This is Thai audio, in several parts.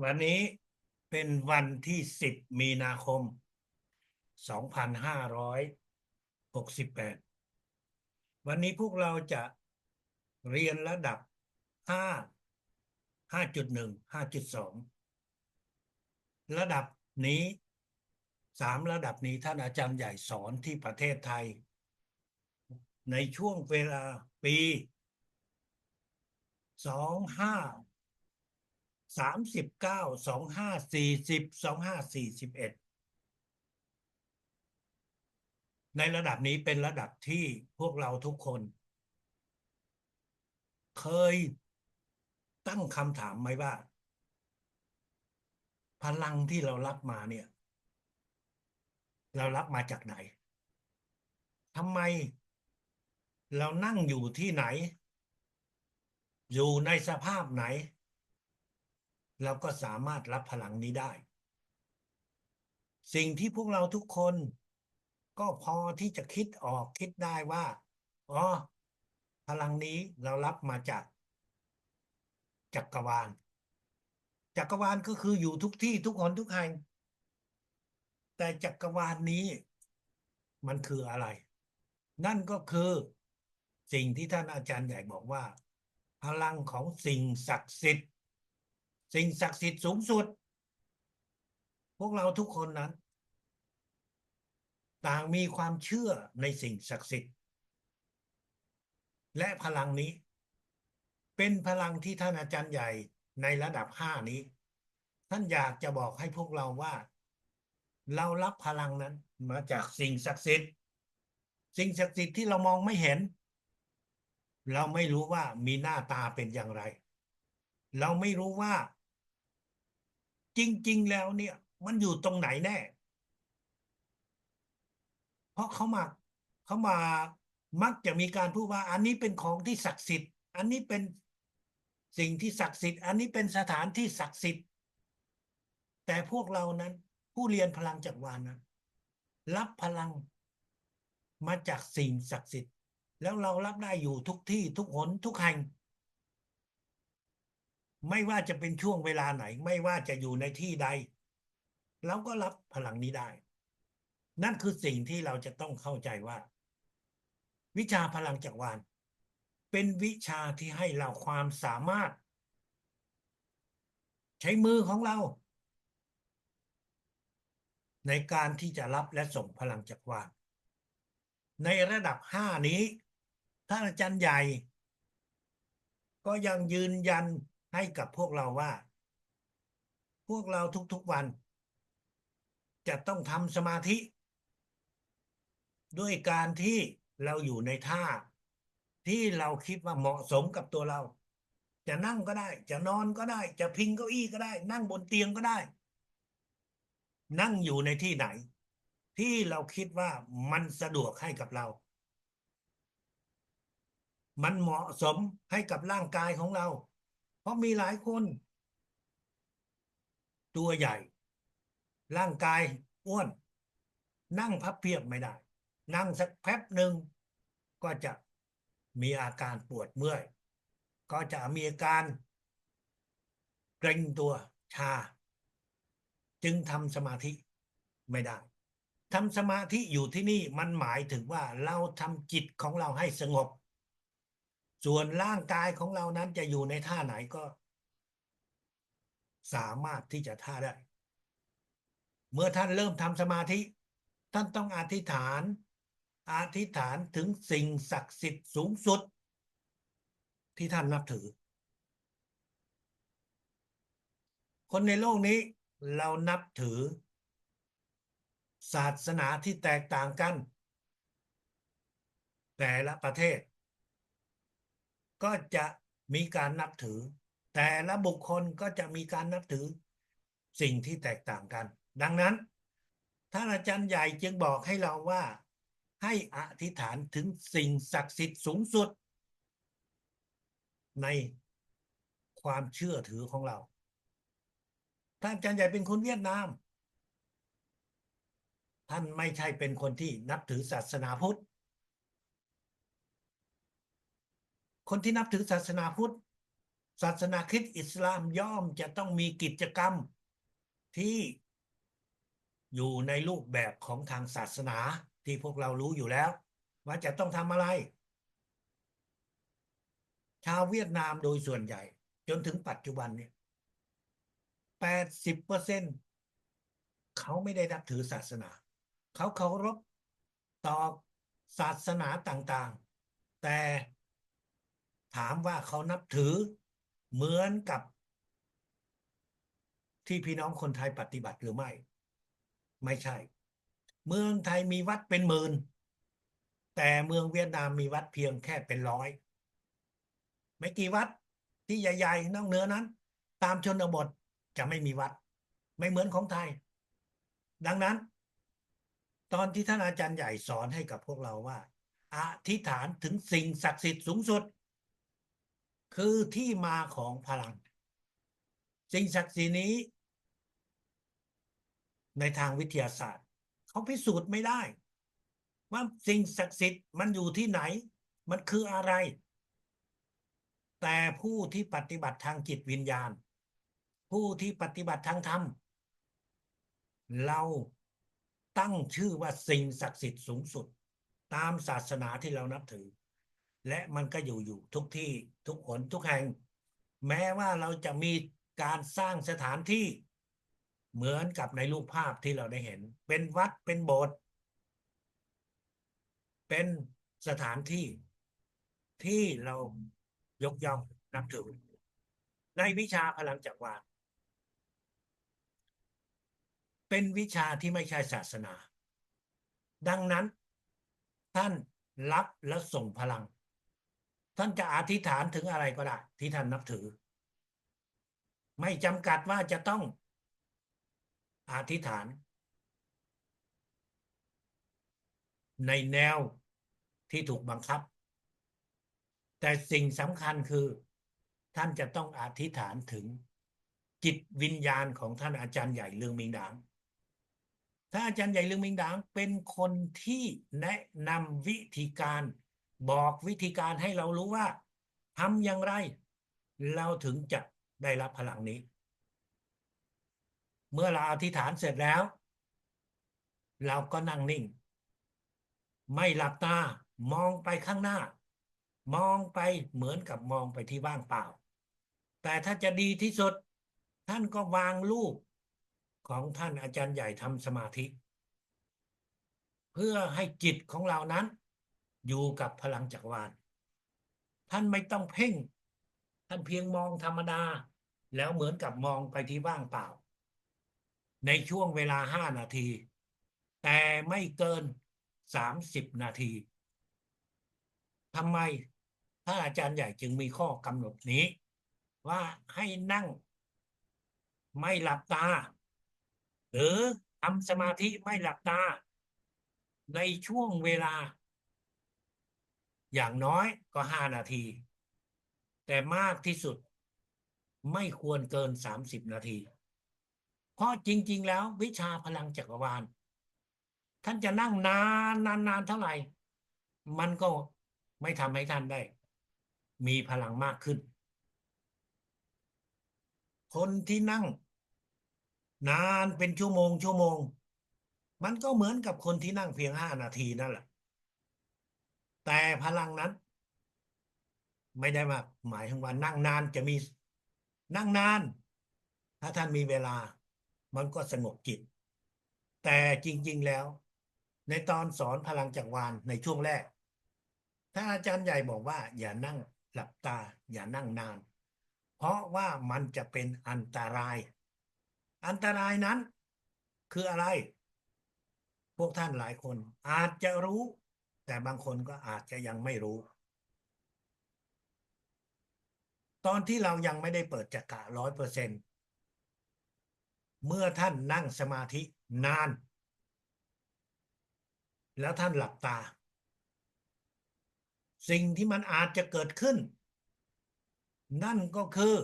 วันนี้เป็นวันที่10 มีนาคม2568วันนี้พวกเราจะเรียนระดับ5 5.1 5.2ระดับนี้3 ระดับนี้ท่านอาจารย์ใหญ่สอนที่ประเทศไทยในช่วงเวลาปี253925402541ในระดับนี้เป็นระดับที่พวกเราทุกคนเคยตั้งคำถามไหมว่าพลังที่เรารับมาเนี่ยเรารับมาจากไหนทำไมเรานั่งอยู่ที่ไหนอยู่ในสภาพไหนเราก็สามารถรับพลังนี้ได้สิ่งที่พวกเราทุกคนก็พอที่จะคิดออกคิดได้ว่าอ๋อพลังนี้เรารับมาจากจักรวาลจักรวาลก็คืออยู่ทุกที่ทุกคนทุกแห่งแต่จักรวาลนี้มันคืออะไรนั่นก็คือสิ่งที่ท่านอาจารย์ใหญ่บอกว่าพลังของสิ่งศักดิ์สิทธิ์สิ่งศักดิ์สิทธิ์สูงสุดพวกเราทุกคนนั้นต่างมีความเชื่อในสิ่งศักดิ์สิทธิ์และพลังนี้เป็นพลังที่ท่านอาจารย์ใหญ่ในระดับ5นี้ท่านอยากจะบอกให้พวกเราว่าเรารับพลังนั้นมาจากสิ่งศักดิ์สิทธิ์สิ่งศักดิ์สิทธิ์ที่เรามองไม่เห็นเราไม่รู้ว่ามีหน้าตาเป็นอย่างไรเราไม่รู้ว่าจริงๆแล้วเนี่ยมันอยู่ตรงไหนแน่เพราะเขามามักจะมีการพูดว่าอันนี้เป็นของที่ศักดิ์สิทธิ์อันนี้เป็นสิ่งที่ศักดิ์สิทธิ์อันนี้เป็นสถานที่ศักดิ์สิทธิ์แต่พวกเรานั้นผู้เรียนพลังจักรวาลนั้นรับพลังมาจากสิ่งศักดิ์สิทธิ์แล้วเรารับได้อยู่ทุกที่ทุกหนทุกแห่งไม่ว่าจะเป็นช่วงเวลาไหนไม่ว่าจะอยู่ในที่ใดเราก็รับพลังนี้ได้นั่นคือสิ่งที่เราจะต้องเข้าใจว่าวิชาพลังจักรวาลเป็นวิชาที่ให้เราความสามารถใช้มือของเราในการที่จะรับและส่งพลังจักรวาลในระดับ5นี้ท่านอาจารย์ใหญ่ก็ยังยืนยันให้กับพวกเราว่าพวกเราทุกๆวันจะต้องทำสมาธิด้วยการที่เราอยู่ในท่าที่เราคิดว่าเหมาะสมกับตัวเราจะนั่งก็ได้จะนอนก็ได้จะพิงเก้าอี้ก็ได้นั่งบนเตียงก็ได้นั่งอยู่ในที่ไหนที่เราคิดว่ามันสะดวกให้กับเรามันเหมาะสมให้กับร่างกายของเราเพราะมีหลายคนตัวใหญ่ร่างกายอ้วนนั่งพับเพียบไม่ได้นั่งสักแป๊บหนึ่งก็จะมีอาการปวดเมื่อยก็จะมีอาการเกร็งตัวชาจึงทำสมาธิไม่ได้ทำสมาธิอยู่ที่นี่มันหมายถึงว่าเราทำจิตของเราให้สงบส่วนร่างกายของเรานั้นจะอยู่ในท่าไหนก็สามารถที่จะท่าได้เมื่อท่านเริ่มทำสมาธิท่านต้องอธิษฐานถึงสิ่งศักดิ์สิทธิ์สูงสุดที่ท่านนับถือคนในโลกนี้เรานับถือศาสนาที่แตกต่างกันแต่ละประเทศก็จะมีการนับถือแต่ละบุคคลก็จะมีการนับถือสิ่งที่แตกต่างกันดังนั้นท่านอาจารย์ใหญ่จึงบอกให้เราว่าให้อธิษฐานถึงสิ่งศักดิ์สิทธิ์สูงสุดในความเชื่อถือของเราท่านอาจารย์ใหญ่เป็นคนเวียดนามท่านไม่ใช่เป็นคนที่นับถือศาสนาพุทธคนที่นับถือศาสนาพุทธ ศาสนาคริสต์อิสลามย่อมจะต้องมีกิจกรรมที่อยู่ในรูปแบบของทางศาสนาที่พวกเรารู้อยู่แล้วว่าจะต้องทำอะไรชาวเวียดนามโดยส่วนใหญ่จนถึงปัจจุบันเนี่ย80%เขาไม่ได้นับถือศาสนาเขาเคารพต่อศาสนาต่างๆแต่ถามว่าเขานับถือเหมือนกับที่พี่น้องคนไทยปฏิบัติหรือไม่ไม่ใช่เมืองไทยมีวัดเป็นหมื่นแต่เมืองเวียดนามมีวัดเพียงแค่เป็นร้อยไม่กี่วัดที่ใหญ่ๆนอกเหนือนั้นตามชนบทจะไม่มีวัดไม่เหมือนของไทยดังนั้นตอนที่ท่านอาจารย์ใหญ่สอนให้กับพวกเราว่าอธิษฐานถึงสิ่งศักดิ์สิทธิ์สูงสุดคือที่มาของพลังสิ่งศักดิ์สิทธิ์นี้ในทางวิทยาศาสตร์เขาพิสูจน์ไม่ได้ว่าสิ่งศักดิ์สิทธิ์มันอยู่ที่ไหนมันคืออะไรแต่ผู้ที่ปฏิบัติทางจิตวิญญาณผู้ที่ปฏิบัติทางธรรมเราตั้งชื่อว่าสิ่งศักดิ์สิทธิ์สูงสุดตามศาสนาที่เรานับถือและมันก็อยู่ทุกที่ทุกหนทุกแห่งแม้ว่าเราจะมีการสร้างสถานที่เหมือนกับในรูปภาพที่เราได้เห็นเป็นวัดเป็นโบสถ์เป็นสถานที่ที่เรายกย่องนับถือในวิชาพลังจักรวาลเป็นวิชาที่ไม่ใช่ศาสนาดังนั้นท่านรับและส่งพลังท่านจะอธิษฐานถึงอะไรก็ได้ที่ท่านนับถือไม่จำกัดว่าจะต้องอธิษฐานในแนวที่ถูกบังคับแต่สิ่งสำคัญคือท่านจะต้องอธิษฐานถึงจิตวิญญาณของท่านอาจารย์ใหญ่เรืองมิงดางท่านอาจารย์ใหญ่เรืองมิงดางเป็นคนที่แนะนำวิธีการบอกวิธีการให้เรารู้ว่าทำอย่างไรเราถึงจะได้รับพลังนี้เมื่อเราอธิษฐานเสร็จแล้วเราก็นั่งนิ่งไม่หลับตามองไปข้างหน้ามองไปเหมือนกับมองไปที่ว่างเปล่าแต่ถ้าจะดีที่สุดท่านก็วางรูปของท่านอาจารย์ใหญ่ทำสมาธิเพื่อให้จิตของเรานั้นอยู่กับพลังจักรวาลท่านไม่ต้องเพ่งท่านเพียงมองธรรมดาแล้วเหมือนกับมองไปที่ว่างเปล่าในช่วงเวลา5 นาทีแต่ไม่เกิน30 นาทีทำไมถ้าอาจารย์ใหญ่จึงมีข้อกำหนดนี้ว่าให้นั่งไม่หลับตาหรือทำสมาธิไม่หลับตาในช่วงเวลาอย่างน้อยก็5 นาทีแต่มากที่สุดไม่ควรเกิน30 นาทีเพราะจริงๆแล้ววิชาพลังจักรวาลท่านจะนั่งนานเท่าไหร่มันก็ไม่ทำให้ท่านได้มีพลังมากขึ้นคนที่นั่งนานเป็นชั่วโมงมันก็เหมือนกับคนที่นั่งเพียง5 นาทีนั่นแหละแต่พลังนั้นไม่ได้มาหมายถึงว่านั่งนานจะมีนั่งนานถ้าท่านมีเวลามันก็สงบจิตแต่จริงๆแล้วในตอนสอนพลังจักรวาลในช่วงแรกถ้าอาจารย์ใหญ่บอกว่าอย่านั่งหลับตาอย่านั่งนานเพราะว่ามันจะเป็นอันตรายอันตรายนั้นคืออะไรพวกท่านหลายคนอาจจะรู้แต่บางคนก็อาจจะยังไม่รู้ตอนที่เรายังไม่ได้เปิดจักระ100%เมื่อท่านนั่งสมาธินานแล้วท่านหลับตาสิ่งที่มันอาจจะเกิดขึ้นนั่นก็คือ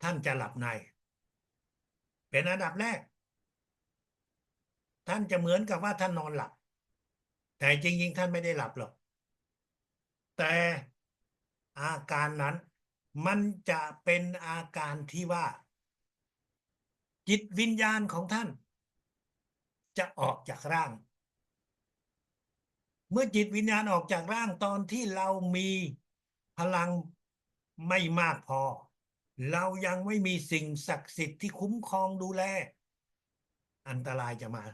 ท่านจะหลับในเป็นอันดับแรกท่านจะเหมือนกับว่าท่านนอนหลับแต่จริงๆท่านไม่ได้หลับหรอกแต่ อาการนั้นมันจะเป็นอาการที่ว่าจิตวิญญาณของท่านจะออกจากร่าง เมื่อจิตวิญญาณออกจากร่างตอนที่เรามีพลังไม่มากพอเรายังไม่มีสิ่งศักดิ์สิทธิ์ที่คุ้มครองดูแลอันตรายจะมา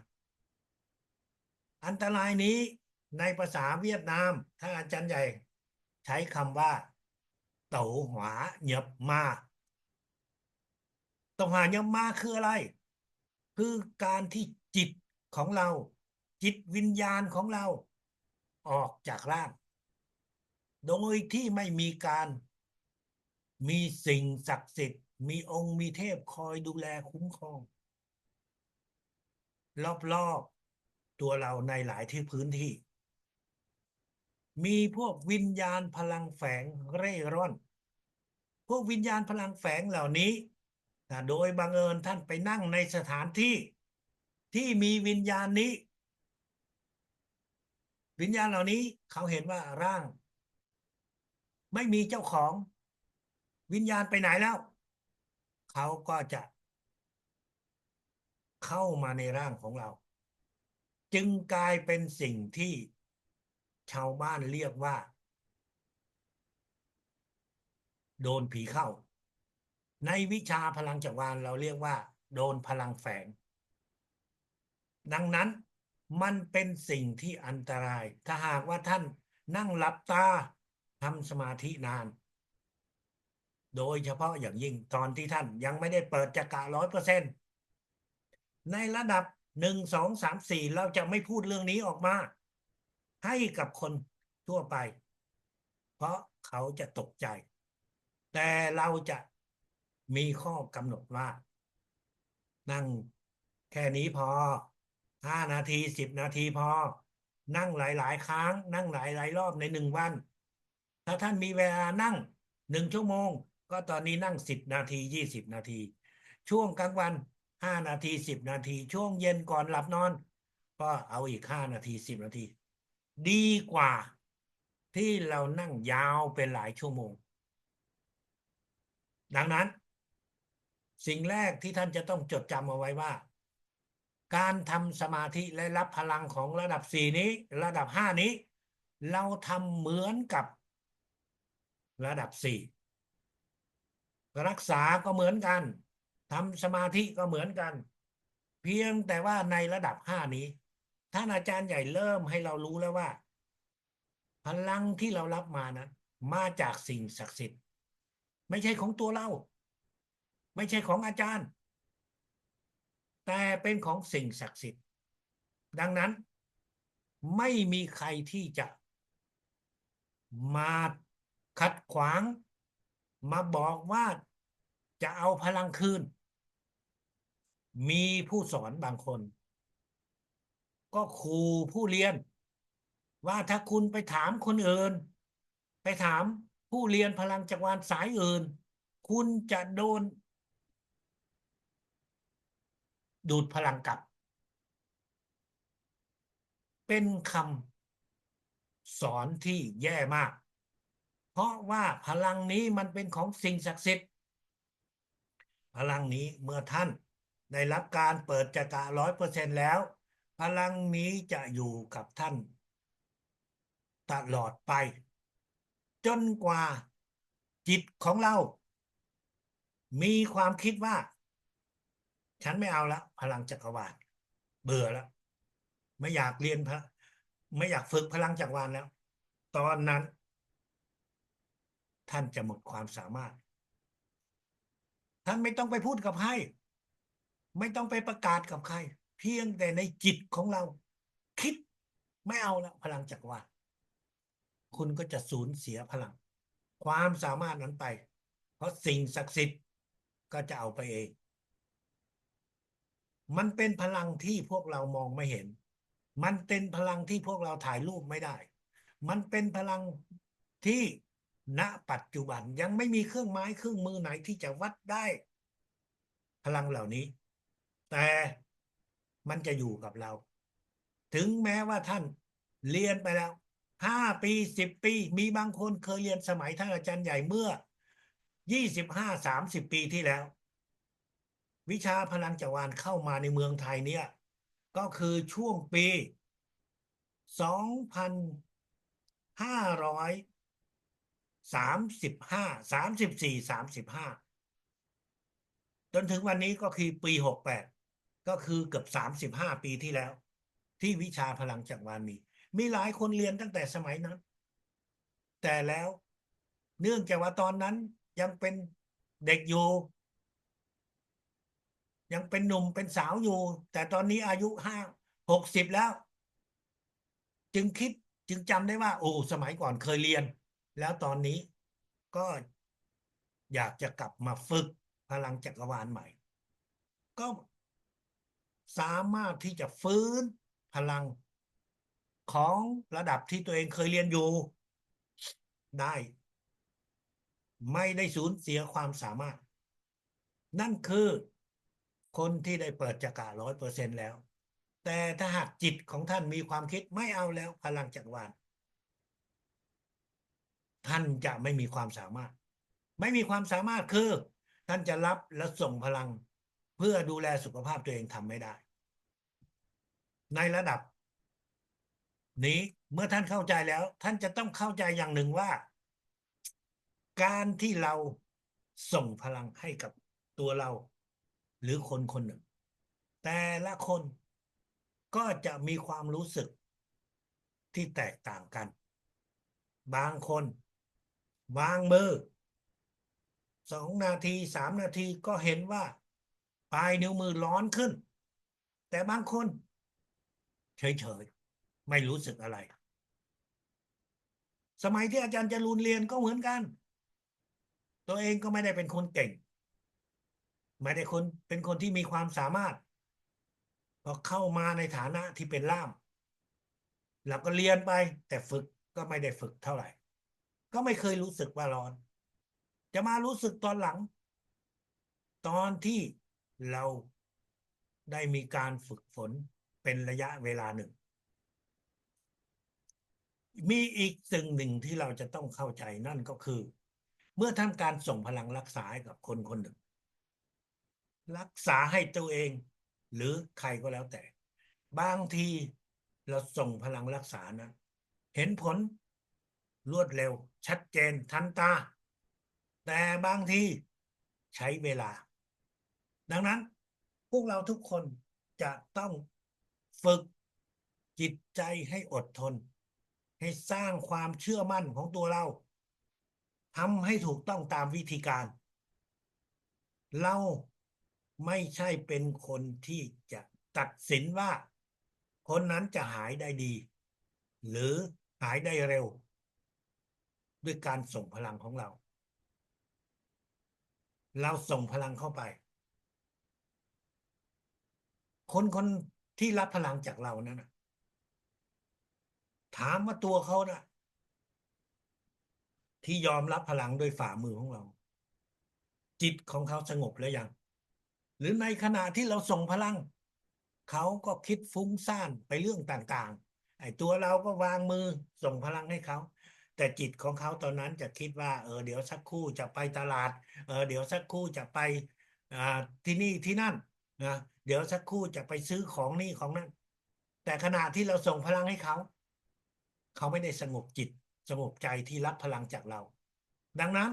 อันตรายนี้ในภาษาเวียดนามท่านอาจารย์ใหญ่ใช้คำว่าเต๋อหวาเหยียบมาเต๋อหวาเหยียบมาคืออะไรคือการที่จิตของเราจิตวิญญาณของเราออกจากร่างโดยที่ไม่มีการมีสิ่งศักดิ์สิทธิ์มีองค์มีเทพคอยดูแลคุ้มครองรอบๆตัวเราในหลายที่พื้นที่มีพวกวิญญาณพลังแฝงเร่ร่อนพวกวิญญาณพลังแฝงเหล่านี้โดยบังเอิญท่านไปนั่งในสถานที่ที่มีวิญญาณนี้วิญญาณเหล่านี้เขาเห็นว่าร่างไม่มีเจ้าของวิญญาณไปไหนแล้วเขาก็จะเข้ามาในร่างของเราจึงกลายเป็นสิ่งที่ชาวบ้านเรียกว่าโดนผีเข้าในวิชาพลังจักรวาลเราเรียกว่าโดนพลังแฝงดังนั้นมันเป็นสิ่งที่อันตรายถ้าหากว่าท่านนั่งหลับตาทำสมาธินานโดยเฉพาะอย่างยิ่งตอนที่ท่านยังไม่ได้เปิดจักระ100%ในระดับ1 2 3 4เราจะไม่พูดเรื่องนี้ออกมาให้กับคนทั่วไปเพราะเขาจะตกใจแต่เราจะมีข้อกำหนดว่านั่งแค่นี้พอ5 นาที10 นาทีพอนั่งหลายๆครั้งนั่งหลายๆรอบใน1 วันถ้าท่านมีเวลานั่ง1 ชั่วโมงก็ตอนนี้นั่ง10 นาที20 นาทีช่วงกลางวัน5 นาที10 นาทีช่วงเย็นก่อนหลับนอนก็เอาอีก5 นาที10 นาทีดีกว่าที่เรานั่งยาวเป็นหลายชั่วโมงดังนั้นสิ่งแรกที่ท่านจะต้องจดจำเอาไว้ว่าการทำสมาธิและรับพลังของระดับ4นี้ระดับ5นี้เราทำเหมือนกับระดับ4รักษาก็เหมือนกันทำสมาธิก็เหมือนกันเพียงแต่ว่าในระดับ5นี้ท่านอาจารย์ใหญ่เริ่มให้เรารู้แล้วว่าพลังที่เรารับมานะมาจากสิ่งศักดิ์สิทธิ์ไม่ใช่ของตัวเราไม่ใช่ของอาจารย์แต่เป็นของสิ่งศักดิ์สิทธิ์ดังนั้นไม่มีใครที่จะมาขัดขวางมาบอกว่าจะเอาพลังคืนมีผู้สอนบางคนก็ขู่ผู้เรียนว่าถ้าคุณไปถามคนอื่นไปถามผู้เรียนพลังจักรวาลสายอื่นคุณจะโดนดูดพลังกลับเป็นคำสอนที่แย่มากเพราะว่าพลังนี้มันเป็นของสิ่งศักดิ์สิทธิ์พลังนี้เมื่อท่านได้รับการเปิดจักระ100%แล้วพลังนี้จะอยู่กับท่านตลอดไปจนกว่าจิตของเรามีความคิดว่าฉันไม่เอาละพลังจักรวาลเบื่อแล้วไม่อยากเรียนไม่อยากฝึกพลังจักรวาลแล้วตอนนั้นท่านจะหมดความสามารถท่านไม่ต้องไปพูดกับใครไม่ต้องไปประกาศกับใครเพียงแต่ในจิตของเราคิดไม่เอาละพลังจักรวาลคุณก็จะสูญเสียพลังความสามารถนั้นไปเพราะสิ่งศักดิ์สิทธิ์ก็จะเอาไปเองมันเป็นพลังที่พวกเรามองไม่เห็นมันเป็นพลังที่พวกเราถ่ายรูปไม่ได้มันเป็นพลังที่ณปัจจุบันยังไม่มีเครื่องไม้เครื่องมือไหนที่จะวัดได้พลังเหล่านี้แต่มันจะอยู่กับเราถึงแม้ว่าท่านเรียนไปแล้ว 5 ปี10 ปีมีบางคนเคยเรียนสมัยท่านอาจารย์ใหญ่เมื่อ25-30 ปีที่แล้ววิชาพลังจักรวาลเข้ามาในเมืองไทยเนี่ยก็คือช่วงปี2534-35จนถึงวันนี้ก็คือปี68ก็คือเกือบ35 ปีที่แล้วที่วิชาพลังจักรวาลมีหลายคนเรียนตั้งแต่สมัยนั้นแต่แล้วเนื่องจากว่าตอนนั้นยังเป็นเด็กอยู่ยังเป็นหนุ่มเป็นสาวอยู่แต่ตอนนี้อายุ60แล้วจึงจำได้ว่าโอ้สมัยก่อนเคยเรียนแล้วตอนนี้ก็อยากจะกลับมาฝึกพลังจักรวาลใหม่ก็สามารถที่จะฟื้นพลังของระดับที่ตัวเองเคยเรียนอยู่ได้ไม่ได้สูญเสียความสามารถนั่นคือคนที่ได้เปิดจักระ100%แล้วแต่ถ้าหากจิตของท่านมีความคิดไม่เอาแล้วพลังจักรวาลท่านจะไม่มีความสามารถไม่มีความสามารถคือท่านจะรับและส่งพลังเพื่อดูแลสุขภาพตัวเองทำไม่ได้ในระดับนี้เมื่อท่านเข้าใจแล้วท่านจะต้องเข้าใจอย่างหนึ่งว่าการที่เราส่งพลังให้กับตัวเราหรือคนคนหนึ่งแต่ละคนก็จะมีความรู้สึกที่แตกต่างกันบางคนวางมือ2 นาที3 นาทีก็เห็นว่าปลายนิ้วมือร้อนขึ้นแต่บางคนเฉยๆไม่รู้สึกอะไรสมัยที่อาจารย์จรูนเรียนก็เหมือนกันตัวเองก็ไม่ได้เป็นคนเก่งไม่ได้เป็นคนที่มีความสามารถพอเข้ามาในฐานะที่เป็นล่ามเราก็เรียนไปแต่ฝึกก็ไม่ได้ฝึกเท่าไหร่ก็ไม่เคยรู้สึกว่าร้อนจะมารู้สึกตอนหลังตอนที่เราได้มีการฝึกฝนเป็นระยะเวลาหนึ่งมีอีกสิ่งหนึ่งที่เราจะต้องเข้าใจนั่นก็คือเมื่อทำการส่งพลังรักษาให้กับคนคนหนึ่งรักษาให้ตัวเองหรือใครก็แล้วแต่บางทีเราส่งพลังรักษานะเห็นผลรวดเร็วชัดเจนทันตาแต่บางทีใช้เวลาดังนั้นพวกเราทุกคนจะต้องฝึกจิตใจให้อดทนให้สร้างความเชื่อมั่นของตัวเราทำให้ถูกต้องตามวิธีการเราไม่ใช่เป็นคนที่จะตัดสินว่าคนนั้นจะหายได้ดีหรือหายได้เร็วด้วยการส่งพลังของเราเราส่งพลังเข้าไปคนที่รับพลังจากเรานั้นนะถามว่าตัวเขานะที่ยอมรับพลังด้วยฝ่ามือของเราจิตของเขาสงบแล้วยังหรือในขณะที่เราส่งพลังเขาก็คิดฟุ้งซ่านไปเรื่องต่างๆไอ้ตัวเราก็วางมือส่งพลังให้เขาแต่จิตของเขาตอนนั้นจะคิดว่าเดี๋ยวสักครู่จะไปตลาดเดี๋ยวสักครู่จะไปอ่าที่นี่ที่นั่นนะเดี๋ยวสักครู่จะไปซื้อของนี่ของนั่นแต่ขณะที่เราส่งพลังให้เขาเขาไม่ได้สงบจิตสงบใจที่รับพลังจากเราดังนั้น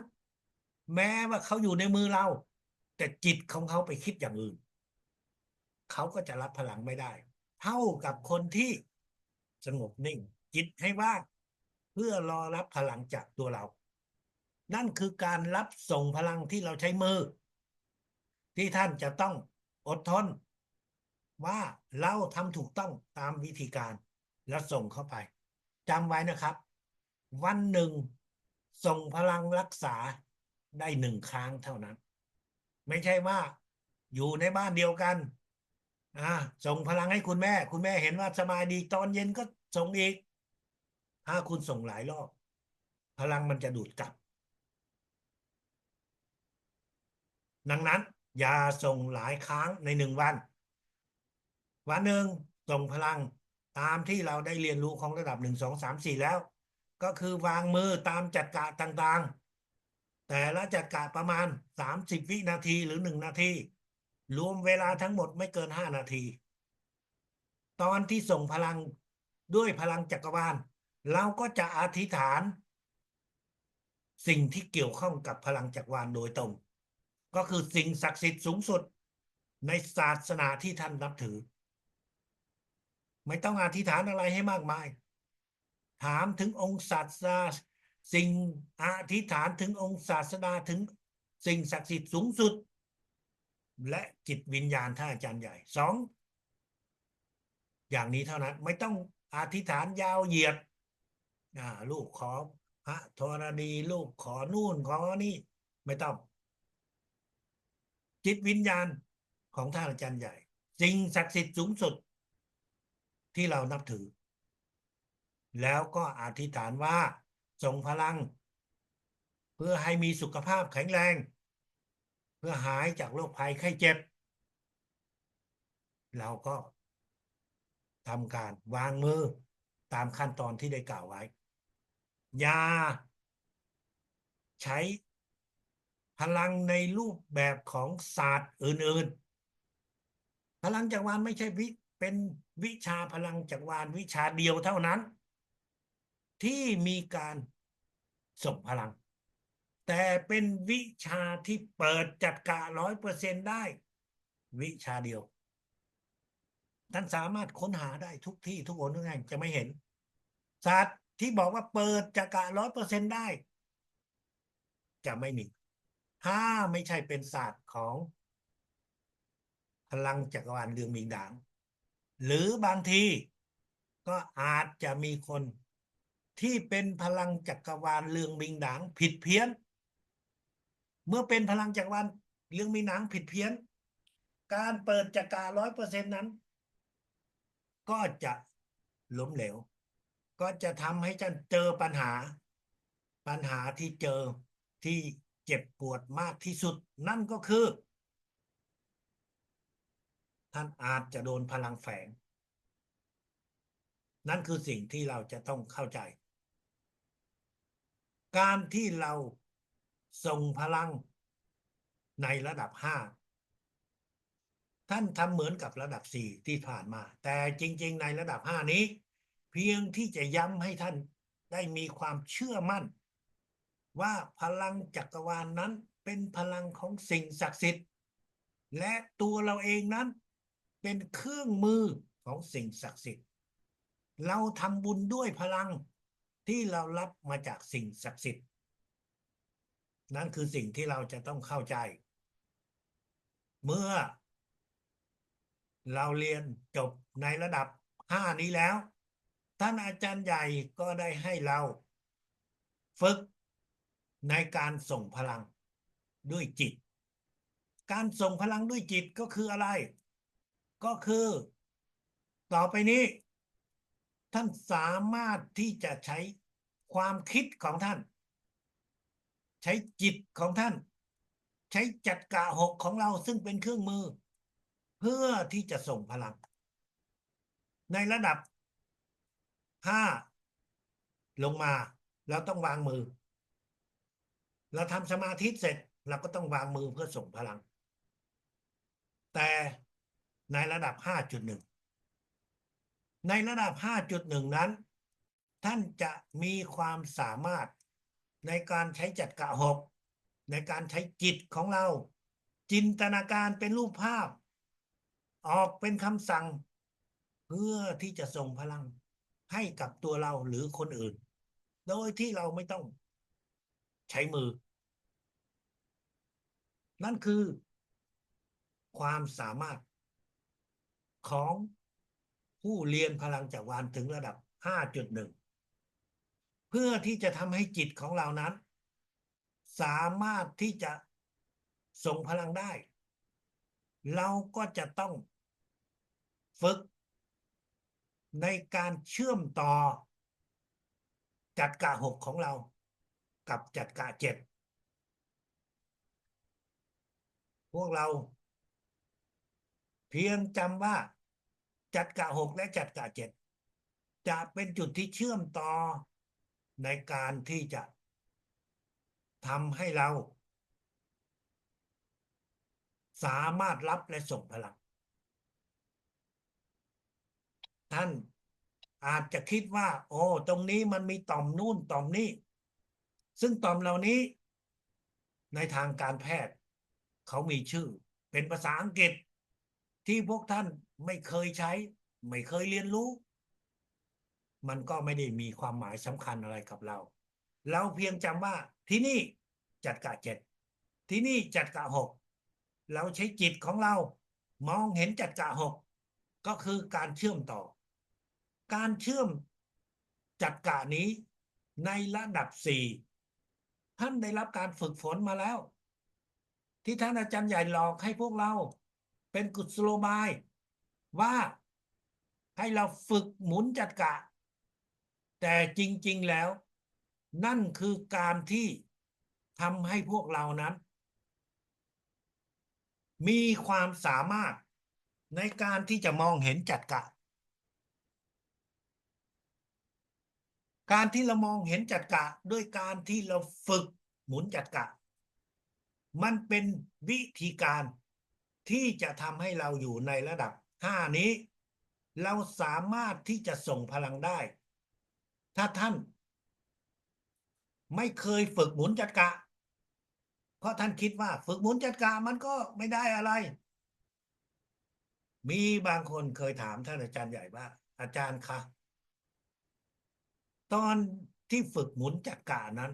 แม้ว่าเขาอยู่ในมือเราแต่จิตของเขาไปคิดอย่างอื่นเขาก็จะรับพลังไม่ได้เท่ากับคนที่สงบนิ่งจิตให้ว่างเพื่อรอรับพลังจากตัวเรานั่นคือการรับส่งพลังที่เราใช้มือที่ท่านจะต้องอดทนว่าเราทำถูกต้องตามวิธีการแล้วส่งเข้าไปจำไว้นะครับวันหนึ่งส่งพลังรักษาได้1 ครั้งเท่านั้นไม่ใช่ว่าอยู่ในบ้านเดียวกันอ่าส่งพลังให้คุณแม่เห็นว่าสบายดีตอนเย็นก็ส่งอีกถ้าคุณส่งหลายรอบพลังมันจะดูดกลับดังนั้นอย่าส่งหลายครั้งใน1 วันวันหนึ่งส่งพลังตามที่เราได้เรียนรู้ของระดับ1 2 3 4แล้ว ก็คือวางมือตามจักระต่างๆแต่ละจักระประมาณ30 วินาทีหรือ1 นาทีรวมเวลาทั้งหมดไม่เกิน5 นาทีตอนที่ส่งพลังด้วยพลังจักรวาลเราก็จะอธิษฐานสิ่งที่เกี่ยวข้องกับพลังจักรวาลโดยตรงก็คือสิ่งศักดิ์สิทธิ์สูงสุดในศาสนาที่ท่านนับถือไม่ต้องอธิษฐานอะไรให้มากมายถามถึงองค์ศาสดาสิ่งอธิษฐานถึงองค์ศาสดาถึงสิ่งศักดิ์สิทธิ์สูงสุดและจิตวิญญาณท่านอาจารย์ใหญ่2อย่างนี้เท่านั้นไม่ต้องอธิษฐานยาวเหยียดลูกขอพระธรณีลูกขอนู่นขอนี่ไม่ต้องจิตวิญญาณของท่านอาจารย์ใหญ่สิ่งศักดิ์สิทธิ์สูงสุดที่เรานับถือแล้วก็อธิษฐานว่าส่งพลังเพื่อให้มีสุขภาพแข็งแรงเพื่อหายจากโรคภัยไข้เจ็บเราก็ทำการวางมือตามขั้นตอนที่ได้กล่าวไว้อย่าใช้พลังในรูปแบบของศาสตร์อื่นๆพลังจักรวาลไม่ใช่เป็นวิชาพลังจักรวาลวิชาเดียวเท่านั้นที่มีการส่งพลังแต่เป็นวิชาที่เปิดจัดการ100%ได้วิชาเดียวท่านสามารถค้นหาได้ทุกที่ทุกคนทุกแห่งจะไม่เห็นศาสตร์ที่บอกว่าเปิดจักระ100%ได้จะไม่มีถ้าไม่ใช่เป็นศาสตร์ของพลังจักรวาลเรืองมิงดางหรือบางทีก็อาจจะมีคนที่เป็นพลังจักรวาลเรืองมิงดางผิดเพี้ยนเมื่อเป็นพลังจักรวาลเรืองมิงดางผิดเพี้ยนการเปิดจักระ100%นั้นก็จะล้มเหลวก็จะทำให้ท่านเจอปัญหาที่เจอที่เจ็บปวดมากที่สุดนั่นก็คือท่านอาจจะโดนพลังแฝงนั่นคือสิ่งที่เราจะต้องเข้าใจการที่เราส่งพลังในระดับ5ท่านทำเหมือนกับระดับ4ที่ผ่านมาแต่จริงๆในระดับ5นี้เพียงที่จะย้ำให้ท่านได้มีความเชื่อมั่นว่าพลังจักรวาลนั้นเป็นพลังของสิ่งศักดิ์สิทธิ์และตัวเราเองนั้นเป็นเครื่องมือของสิ่งศักดิ์สิทธิ์เราทำบุญด้วยพลังที่เรารับมาจากสิ่งศักดิ์สิทธิ์นั่นคือสิ่งที่เราจะต้องเข้าใจเมื่อเราเรียนจบในระดับ5นี้แล้วท่านอาจารย์ใหญ่ก็ได้ให้เราฝึกในการส่งพลังด้วยจิตการส่งพลังด้วยจิตก็คืออะไรก็คือต่อไปนี้ท่านสามารถที่จะใช้ความคิดของท่านใช้จิตของท่านใช้จักระหกของเราซึ่งเป็นเครื่องมือเพื่อที่จะส่งพลังในระดับ5ลงมาเราต้องวางมือเราทำสมาธิเสร็จเราก็ต้องวางมือเพื่อส่งพลังแต่ในระดับ5.1ในระดับ5.1นั้นท่านจะมีความสามารถในการใช้จักระหกในการใช้จิตของเราจินตนาการเป็นรูปภาพออกเป็นคำสั่งเพื่อที่จะส่งพลังให้กับตัวเราหรือคนอื่นโดยที่เราไม่ต้องใช้มือนั่นคือความสามารถของผู้เรียนพลังจักรวาลถึงระดับ5.1เพื่อที่จะทำให้จิตของเรานั้นสามารถที่จะส่งพลังได้เราก็จะต้องฝึกในการเชื่อมต่อจักระหกของเรากับจักระเจ็ดพวกเราเพียงจำว่าจักระหกและจักระเจ็ดจะเป็นจุดที่เชื่อมต่อ ในการที่จะทำให้เราสามารถรับและส่งพลังท่านอาจจะคิดว่าโอ้ตรงนี้มันมีต่อมนู่นต่อมนี้ซึ่งต่อมเหล่านี้ในทางการแพทย์เขามีชื่อเป็นภาษาอังกฤษที่พวกท่านไม่เคยใช้ไม่เคยเรียนรู้มันก็ไม่ได้มีความหมายสำคัญอะไรกับเราเราเพียงจำว่าที่นี่จัดกะเจ็ดที่นี่จัดกะหกเราใช้จิตของเรามองเห็นจัดกะหกก็คือการเชื่อมต่อการเชื่อมจัดกะนี้ในระดับสี่ท่านได้รับการฝึกฝนมาแล้วที่ท่านอาจารย์ใหญ่หลอกให้พวกเราเป็นกุศโลบายว่าให้เราฝึกหมุนจัดกะแต่จริงๆแล้วนั่นคือการที่ทำให้พวกเรานั้นมีความสามารถในการที่จะมองเห็นจัดกะการที่เรามองเห็นจัดกะด้วยการที่เราฝึกหมุนจัดกะมันเป็นวิธีการที่จะทำให้เราอยู่ในระดับห้านี้เราสามารถที่จะส่งพลังได้ถ้าท่านไม่เคยฝึกหมุนจัดกะเพราะท่านคิดว่าฝึกหมุนจัดกะมันก็ไม่ได้อะไรมีบางคนเคยถามท่านอาจารย์ใหญ่ว่าอาจารย์คะตอนที่ฝึกหมุนจัดกะนั้น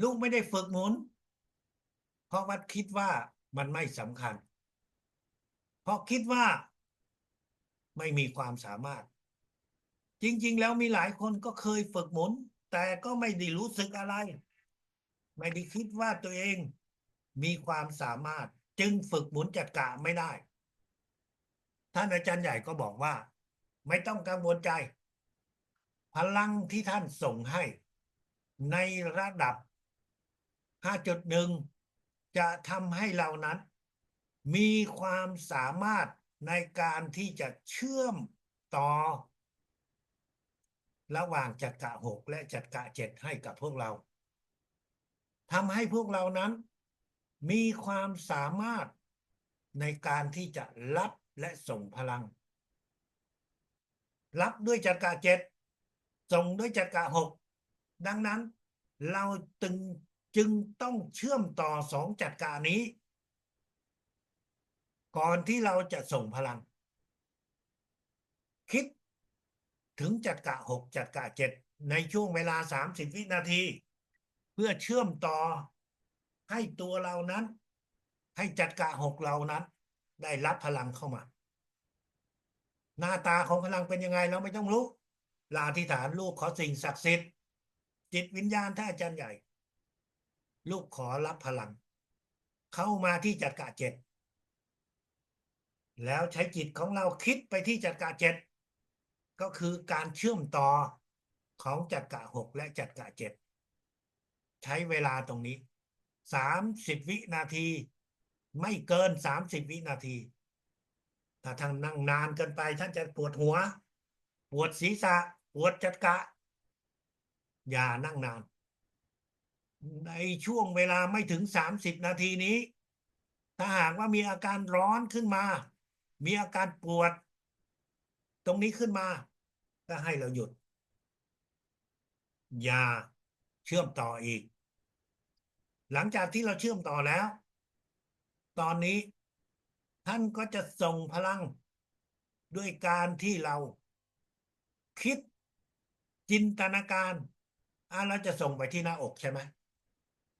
ลูกไม่ได้ฝึกหมุนเพราะว่าคิดว่ามันไม่สำคัญเพราะคิดว่าไม่มีความสามารถจริงๆแล้วมีหลายคนก็เคยฝึกหมุนแต่ก็ไม่ได้รู้สึกอะไรไม่ได้คิดว่าตัวเองมีความสามารถจึงฝึกหมุนจัดกะไม่ได้ท่านอาจารย์ใหญ่ก็บอกว่าไม่ต้องกังวลใจพลังที่ท่านส่งให้ในระดับ 5.1 จะทำให้เรานั้นมีความสามารถในการที่จะเชื่อมต่อระหว่างจักระหกและจักระเจ็ดให้กับพวกเราทำให้พวกเรานั้นมีความสามารถในการที่จะรับและส่งพลังรับด้วยจักระเจ็ดส่งด้วยจักระหกดังนั้นเราจึงต้องเชื่อมต่อสองจักระนี้ก่อนที่เราจะส่งพลังคิดถึงจักระหกจักระเจ็ดในช่วงเวลา30 วินาทีเพื่อเชื่อมต่อให้ตัวเรานั้นให้จักระหกเรานั้นได้รับพลังเข้ามาหน้าตาของพลังเป็นยังไงเราไม่ต้องรู้ลาอธิษฐานลูกขอสิ่งศักดิ์สิทธิ์จิตวิญญาณท่านอาจารย์ใหญ่ลูกขอรับพลังเข้ามาที่จักระเจ็ดแล้วใช้จิตของเราคิดไปที่จักระเจ็ดก็คือการเชื่อมต่อของจักระหกและจักระเจ็ดใช้เวลาตรงนี้30 วินาทีไม่เกิน30 วินาทีถ้าท่านนั่งนานเกินไปท่านจะปวดหัวปวดศีรษะปวดจักระอย่านั่งนานในช่วงเวลาไม่ถึง30 นาทีนี้ถ้าหากว่ามีอาการร้อนขึ้นมามีอาการปวดตรงนี้ขึ้นมาก็ให้เราหยุดอย่าเชื่อมต่ออีกหลังจากที่เราเชื่อมต่อแล้วตอนนี้ท่านก็จะส่งพลังด้วยการที่เราคิดจินตนาการเราจะส่งไปที่หน้าอกใช่ไหม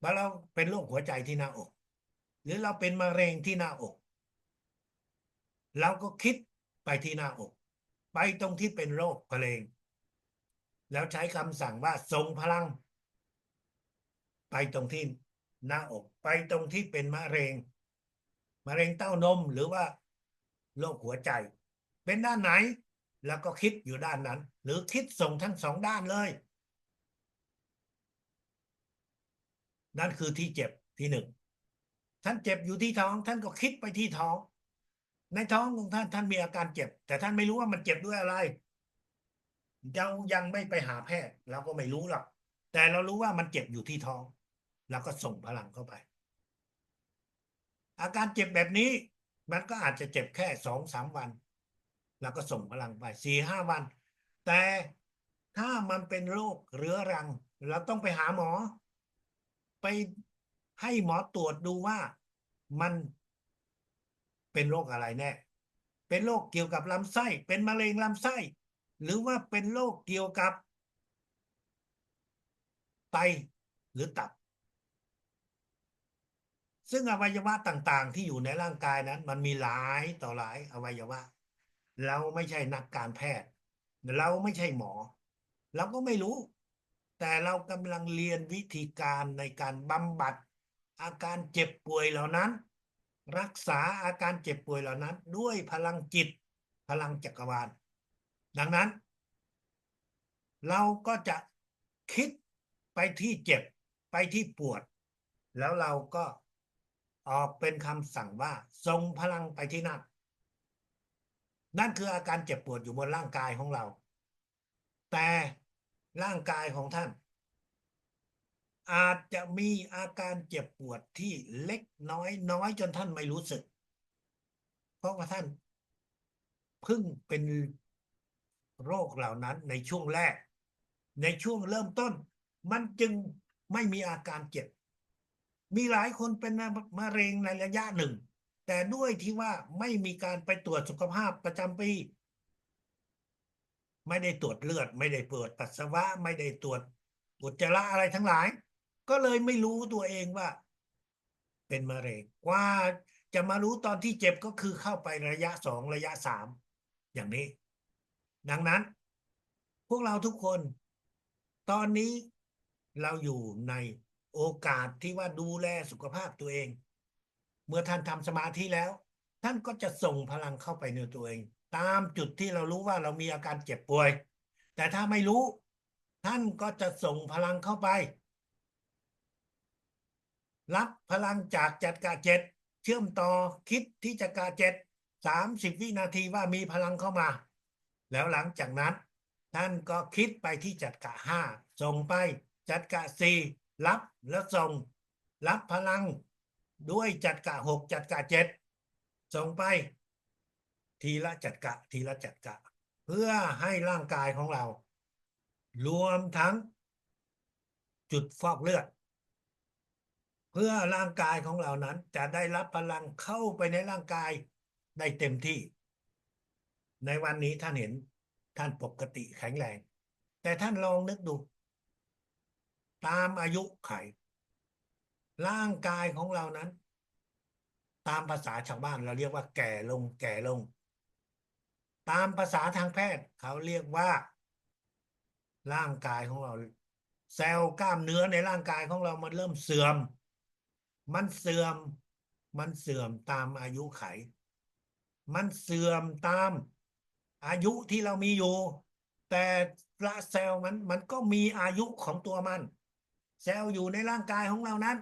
ว่าเราเป็นโรคหัวใจที่หน้าอกหรือเราเป็นมะเร็งที่หน้าอกเราก็คิดไปที่หน้าอกไปตรงที่เป็นโรคมะเร็งแล้วใช้คำสั่งว่าส่งพลังไปตรงที่หน้าอกไปตรงที่เป็นมะเร็งเต้านมหรือว่าโรคหัวใจเป็นด้านไหนแล้วก็คิดอยู่ด้านนั้นหรือคิดส่งทั้งสองด้านเลยนั่นคือที่เจ็บที่หนึ่งท่านเจ็บอยู่ที่ท้องท่านก็คิดไปที่ท้องในท้องของท่านมีอาการเจ็บแต่ท่านไม่รู้ว่ามันเจ็บด้วยอะไร เรายังไม่ไปหาแพทย์เราก็ไม่รู้หรอกแต่เรารู้ว่ามันเจ็บอยู่ที่ท้องเราก็ส่งพลังเข้าไปอาการเจ็บแบบนี้มันก็อาจจะเจ็บแค่2-3 วันแล้วก็ส่งพลังไป4-5 วันแต่ถ้ามันเป็นโรคเรื้อรังเราต้องไปหาหมอไปให้หมอตรวจดูว่ามันเป็นโรคอะไรแน่เป็นโรคเกี่ยวกับลำไส้เป็นมะเร็งลำไส้หรือว่าเป็นโรคเกี่ยวกับไตหรือตับ ซึ่งอวัยวะต่างๆที่อยู่ในร่างกายนั้นมันมีหลายต่อหลายอวัยวะเราไม่ใช่นักการแพทย์เราไม่ใช่หมอเราก็ไม่รู้แต่เรากำลังเรียนวิธีการในการบำบัดอาการเจ็บป่วยเหล่านั้นรักษาอาการเจ็บป่วยเหล่านั้นด้วยพลังจิตพลังจักรวาลดังนั้นเราก็จะคิดไปที่เจ็บไปที่ปวดแล้วเราก็ออกเป็นคำสั่งว่าส่งพลังไปที่นั่นนั่นคืออาการเจ็บปวดอยู่บนร่างกายของเราแต่ร่างกายของท่านอาจจะมีอาการเจ็บปวดที่เล็กน้อยจนท่านไม่รู้สึกเพราะว่าท่านเพิ่งเป็นโรคเหล่านั้นในช่วงแรกในช่วงเริ่มต้นมันจึงไม่มีอาการเจ็บ มีหลายคนเป็นมะเร็งในระยะหนึ่งแต่ด้วยที่ว่าไม่มีการไปตรวจสุขภาพประจำปีไม่ได้ตรวจเลือดไม่ได้ตรวจปัสสาวะไม่ได้ตรวจอุจจาระอะไรทั้งหลายก็เลยไม่รู้ตัวเองว่าเป็นมะเร็งกว่าจะมารู้ตอนที่เจ็บก็คือเข้าไประยะ2ระยะ3อย่างนี้ดังนั้นพวกเราทุกคนตอนนี้เราอยู่ในโอกาสที่ว่าดูแลสุขภาพตัวเอง เมื่อท่านทำสมาธิแล้วท่านก็จะส่งพลังเข้าไปในตัวเองตามจุดที่เรารู้ว่าเรามีอาการเจ็บป่วยแต่ถ้าไม่รู้ท่านก็จะส่งพลังเข้าไปรับพลังจากจักระเจ็ดเชื่อมต่อคิดที่จักระเจ็ด30 วินาทีว่ามีพลังเข้ามาแล้วหลังจากนั้นท่านก็คิดไปที่จักระห้าส่งไปจักระสี่รับแล้วส่งรับพลังด้วยจักระหกจักระเจ็ดส่งไปทีละจักระทีละจักระเพื่อให้ร่างกายของเรารวมทั้งจุดฟอกเลือดเพื่อร่างกายของเรานั้นจะได้รับพลังเข้าไปในร่างกายได้เต็มที่ในวันนี้ท่านเห็นท่านปกติแข็งแรงแต่ท่านลองนึกดูตามอายุไขร่างกายของเรานั้นตามภาษาชาวบ้านเราเรียกว่าแก่ลงแก่ลงตามภาษาทางแพทย์เขาเรียกว่าร่างกายของเราเซลล์กล้ามเนื้อในร่างกายของเรามันเริ่มเสื่อมมันเสื่อมมันเสื่อมตามอายุไขมันเสื่อมตามอายุที่เรามีอยู่แต่ละเซลล์มันก็มีอายุของตัวมันเซลล์อยู่ในร่างกายของเรานั้น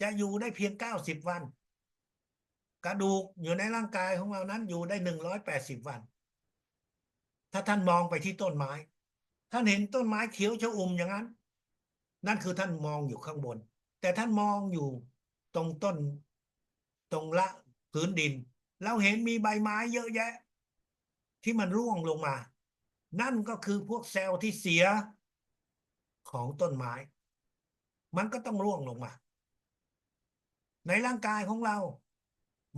จะอยู่ได้เพียง90 วันกระดูกอยู่ในร่างกายของเรานั้นอยู่ได้180 วันถ้าท่านมองไปที่ต้นไม้ท่านเห็นต้นไม้เขียวชอุ่มอย่างนั้นนั่นคือท่านมองอยู่ข้างบนแต่ท่านมองอยู่ตรงต้นตรงละพื้นดินเราเห็นมีใบไม้เยอะแยะที่มันร่วงลงมานั่นก็คือพวกเซลล์ที่เสียของต้นไม้มันก็ต้องร่วงลงมาในร่างกายของเรา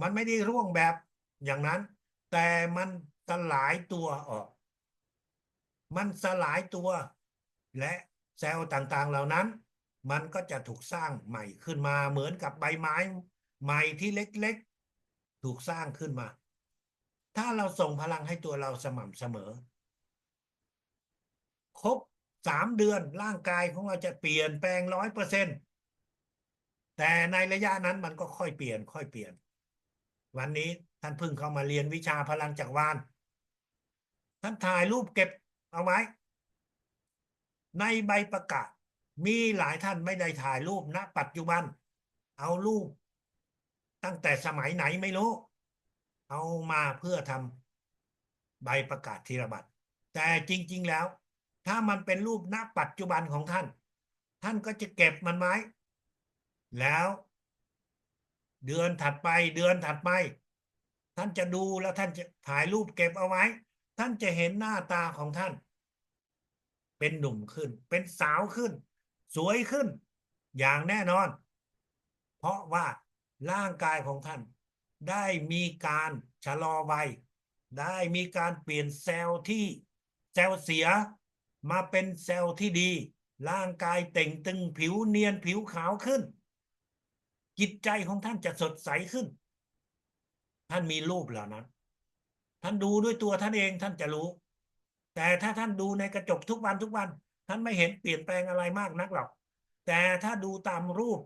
มันไม่ได้ร่วงแบบอย่างนั้นแต่มันสลายตัวออก มันสลายตัวและเซลล์ต่างๆเหล่านั้นมันก็จะถูกสร้างใหม่ขึ้นมาเหมือนกับใบไม้ใหม่ที่เล็กๆถูกสร้างขึ้นมาถ้าเราส่งพลังให้ตัวเราสม่ำเสมอครบ3 เดือนร่างกายของเราจะเปลี่ยนแปลง100%แต่ในระยะนั้นมันก็ค่อยเปลี่ยนค่อยเปลี่ยนวันนี้ท่านเพิ่งเข้ามาเรียนวิชาพลังจักรวาลท่านถ่ายรูปเก็บเอาไว้ ในใบประกาศมีหลายท่านไม่ได้ถ่ายรูปณปัจจุบันเอารูปตั้งแต่สมัยไหนไม่รู้เอามาเพื่อทำใบประกาศนียบัตรแต่จริงๆแล้ว ถ้ามันเป็นรูปณปัจจุบันของท่านท่านก็จะเก็บมันไว้แล้วเดือนถัดไปเดือนถัดไปท่านจะดูแล้วท่านจะถ่ายรูปเก็บเอาไว้ท่านจะเห็นหน้าตาของท่านเป็นหนุ่มขึ้นเป็นสาวขึ้นสวยขึ้นอย่างแน่นอนเพราะว่าร่างกายของท่านได้มีการชะลอวัยได้มีการเปลี่ยนเซลล์ที่เซลล์เสียมาเป็นเซลล์ที่ดีร่างกายเต่งตึงผิวเนียนผิวขาวขึ้นจิตใจของท่านจะสดใสขึ้นท่านมีรูปเหล่านั้นท่านดูด้วยตัวท่านเองท่านจะรู้แต่ถ้าท่านดูในกระจกทุกวันทุกวันท่านไม่เห็นเปลี่ยนแปลงอะไรมากนักหรอกแต่ถ้าดูตามรูป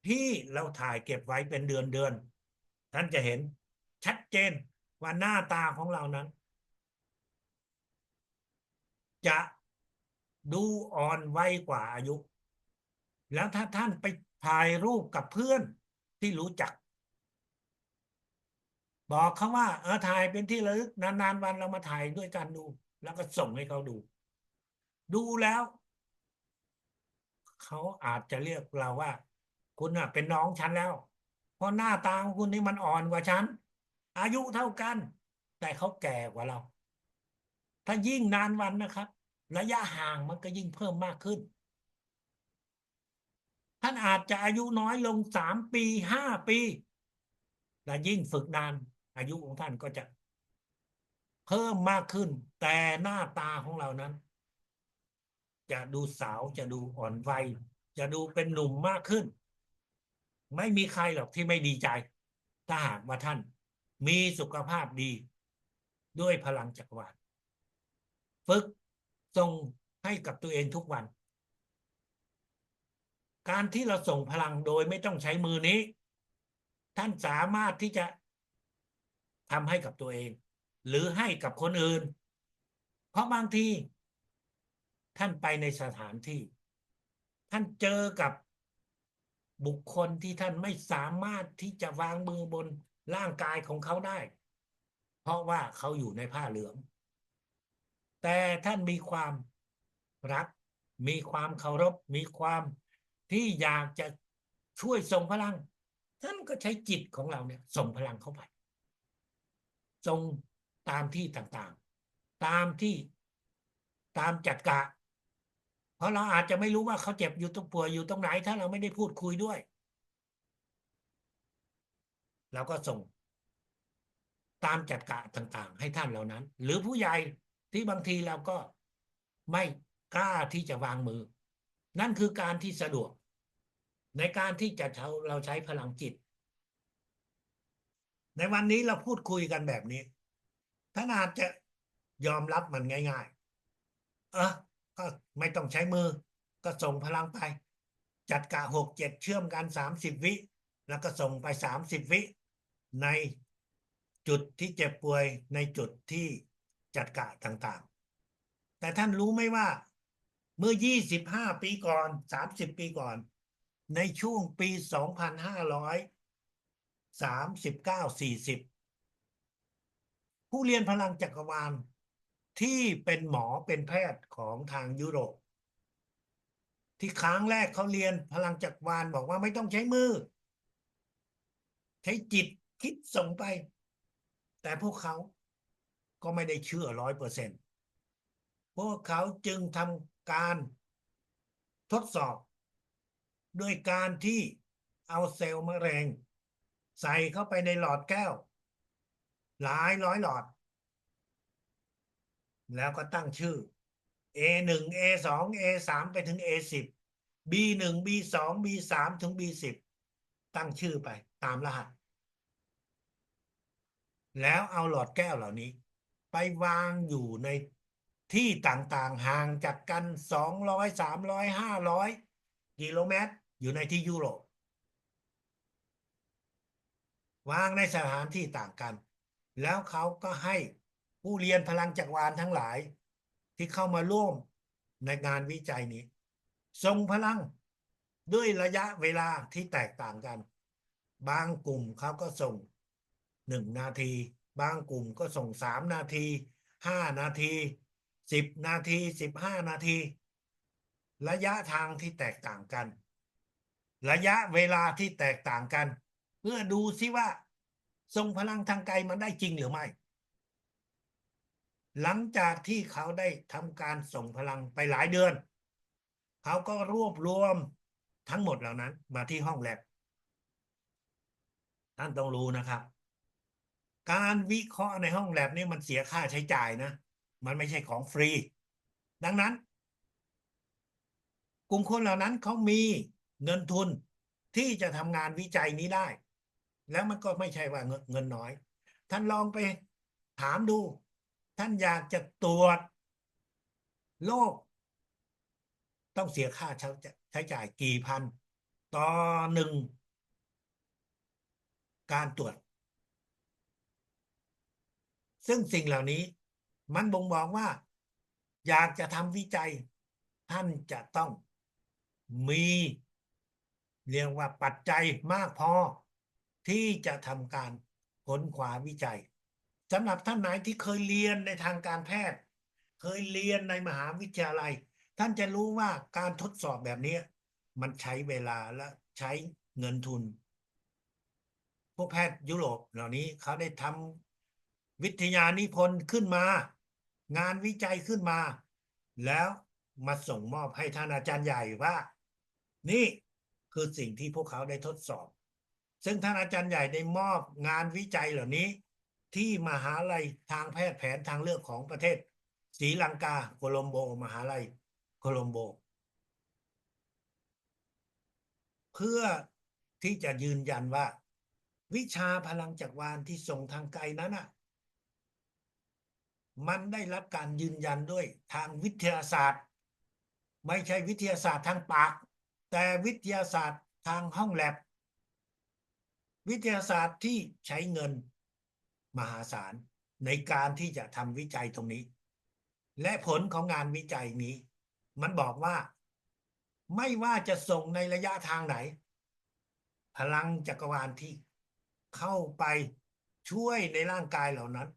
ที่เราถ่ายเก็บไว้เป็นเดือนท่านจะเห็นชัดเจนว่าหน้าตาของเรานั้นจะดูอ่อนวัยกว่าอายุแล้วถ้าท่านไปถ่ายรูปกับเพื่อนที่รู้จักบอกเขาว่าถ่ายเป็นที่ระลึกนานๆวันเรามาถ่ายด้วยกันดูแล้วก็ส่งให้เขาดูดูแล้วเขาอาจจะเรียกเราว่าคุณน่ะเป็นน้องฉันแล้วเพราะหน้าตาของคุณนี่มันอ่อนกว่าฉันอายุเท่ากันแต่เขาแก่กว่าเราถ้ายิ่งนานวันนะครับระยะห่างมันก็ยิ่งเพิ่มมากขึ้นท่านอาจจะอายุน้อยลง3 ปี5 ปีแต่ยิ่งฝึกนานอายุของท่านก็จะเพิ่มมากขึ้นแต่หน้าตาของเรานั้นจะดูสาวจะดูอ่อนวัยจะดูเป็นหนุ่มมากขึ้นไม่มีใครหรอกที่ไม่ดีใจถ้าหากว่าท่านมีสุขภาพดีด้วยพลังจักรวาลฝึกส่งให้กับตัวเองทุกวันการที่เราส่งพลังโดยไม่ต้องใช้มือนี้ท่านสามารถที่จะทำให้กับตัวเองหรือให้กับคนอื่นเพราะบางทีท่านไปในสถานที่ท่านเจอกับบุคคลที่ท่านไม่สามารถที่จะวางมือบนร่างกายของเขาได้เพราะว่าเขาอยู่ในผ้าเหลืองแต่ท่านมีความรักมีความเคารพมีความที่อยากจะช่วยส่งพลังท่านก็ใช้จิตของเราเนี่ยส่งพลังเข้าไปส่งตามที่ต่างๆตามที่ตามจัดกะเพราะเราอาจจะไม่รู้ว่าเขาเจ็บอยู่ตรงป่วยอยู่ตรงไหนถ้าเราไม่ได้พูดคุยด้วยเราก็ส่งตามจัดกะต่างๆให้ท่านเหล่านั้นหรือผู้ใหญ่ที่บางทีเราก็ไม่กล้าที่จะวางมือนั่นคือการที่สะดวกในการที่จะเราใช้พลังจิตในวันนี้เราพูดคุยกันแบบนี้ท่านอาจจะยอมรับมันง่ายๆก็ไม่ต้องใช้มือก็ส่งพลังไปจัดกะ6-7เชื่อมกัน30 วิแล้วก็ส่งไป30 วิในจุดที่เจ็บป่วยในจุดที่จัดกะต่างๆแต่ท่านรู้ไหมว่าเมื่อ25 ปีก่อน30 ปีก่อนในช่วงปี2539-40ผู้เรียนพลังจักรวาลที่เป็นหมอเป็นแพทย์ของทางยุโรปที่ครั้งแรกเขาเรียนพลังจักรวาลบอกว่าไม่ต้องใช้มือใช้จิตคิดส่งไปแต่พวกเขาก็ไม่ได้เชื่อ100%พวกเขาจึงทำการทดสอบด้วยการที่เอาเซลล์มะเร็งใส่เข้าไปในหลอดแก้วหลายร้อยหลอดแล้วก็ตั้งชื่อ A1 A2 A3 ไปถึง A10 B1 B2 B3 ถึง B10 ตั้งชื่อไปตามรหัสแล้วเอาหลอดแก้วเหล่านี้ไปวางอยู่ในที่ต่างๆห่างจากกัน200 300 500 กิโลเมตรอยู่ในที่ยุโรปวางในสถานที่ต่างกันแล้วเขาก็ให้ผู้เรียนพลังจักรวาลทั้งหลายที่เข้ามาร่วมในงานวิจัยนี้ทรงพลังด้วยระยะเวลาที่แตกต่างกันบางกลุ่มเขาก็ส่ง1 นาทีบางกลุ่มก็ส่ง3 นาที5 นาที 10 นาที15 นาทีระยะทางที่แตกต่างกันระยะเวลาที่แตกต่างกันเพื่อดูซิว่าทรงพลังทางไกลมันได้จริงหรือไม่หลังจากที่เขาได้ทำการส่งพลังไปหลายเดือนเขาก็รวบรวมทั้งหมดเหล่านั้นมาที่ห้องแลบท่านต้องรู้นะครับการวิเคราะห์ในห้องแลบนี่มันเสียค่าใช้จ่ายนะมันไม่ใช่ของฟรีดังนั้นกลุ่มคนเหล่านั้นเขามีเงินทุนที่จะทำงานวิจัยนี้ได้แล้วมันก็ไม่ใช่ว่าเงินน้อยท่านลองไปถามดูท่านอยากจะตรวจโรคต้องเสียค่าใช้จ่ายกี่พันต่อหนึ่งการตรวจซึ่งสิ่งเหล่านี้มันบ่งบอกว่าอยากจะทำวิจัยท่านจะต้องมีเรียกว่าปัจจัยมากพอที่จะทำการค้นคว้าวิจัยสำหรับท่านไหนที่เคยเรียนในทางการแพทย์เคยเรียนในมหาวิทยาลัยท่านจะรู้ว่าการทดสอบแบบนี้มันใช้เวลาและใช้เงินทุน พวกแพทย์ยุโรปเหล่านี้เขาได้ทำวิทยานิพนธ์ขึ้นมางานวิจัยขึ้นมาแล้วมาส่งมอบให้ท่านอาจารย์ใหญ่ว่านี่คือสิ่งที่พวกเขาได้ทดสอบซึ่งท่านอาจารย์ใหญ่ได้มอบงานวิจัยเหล่านี้ที่มหาลัยทางแพทย์แผนทางเลือกของประเทศศรีลังกาโคลัมโบมหาลัยโคลัมโบเพื่อที่จะยืนยันว่าวิชาพลังจักรวาลที่ส่งทางไกลนั้นอ่ะมันได้รับการยืนยันด้วยทางวิทยาศาสตร์ไม่ใช่วิทยาศาสตร์ทางปากแต่วิทยาศาสตร์ทางห้องแลบวิทยาศาสตร์ที่ใช้เงินมหาศาลในการที่จะทำวิจัยตรงนี้และผลของงานวิจัยนี้มันบอกว่าไม่ว่าจะส่งในระยะทางไหนพลังจักรวาลที่เข้าไปช่วยในร่างกายเหล่านั้น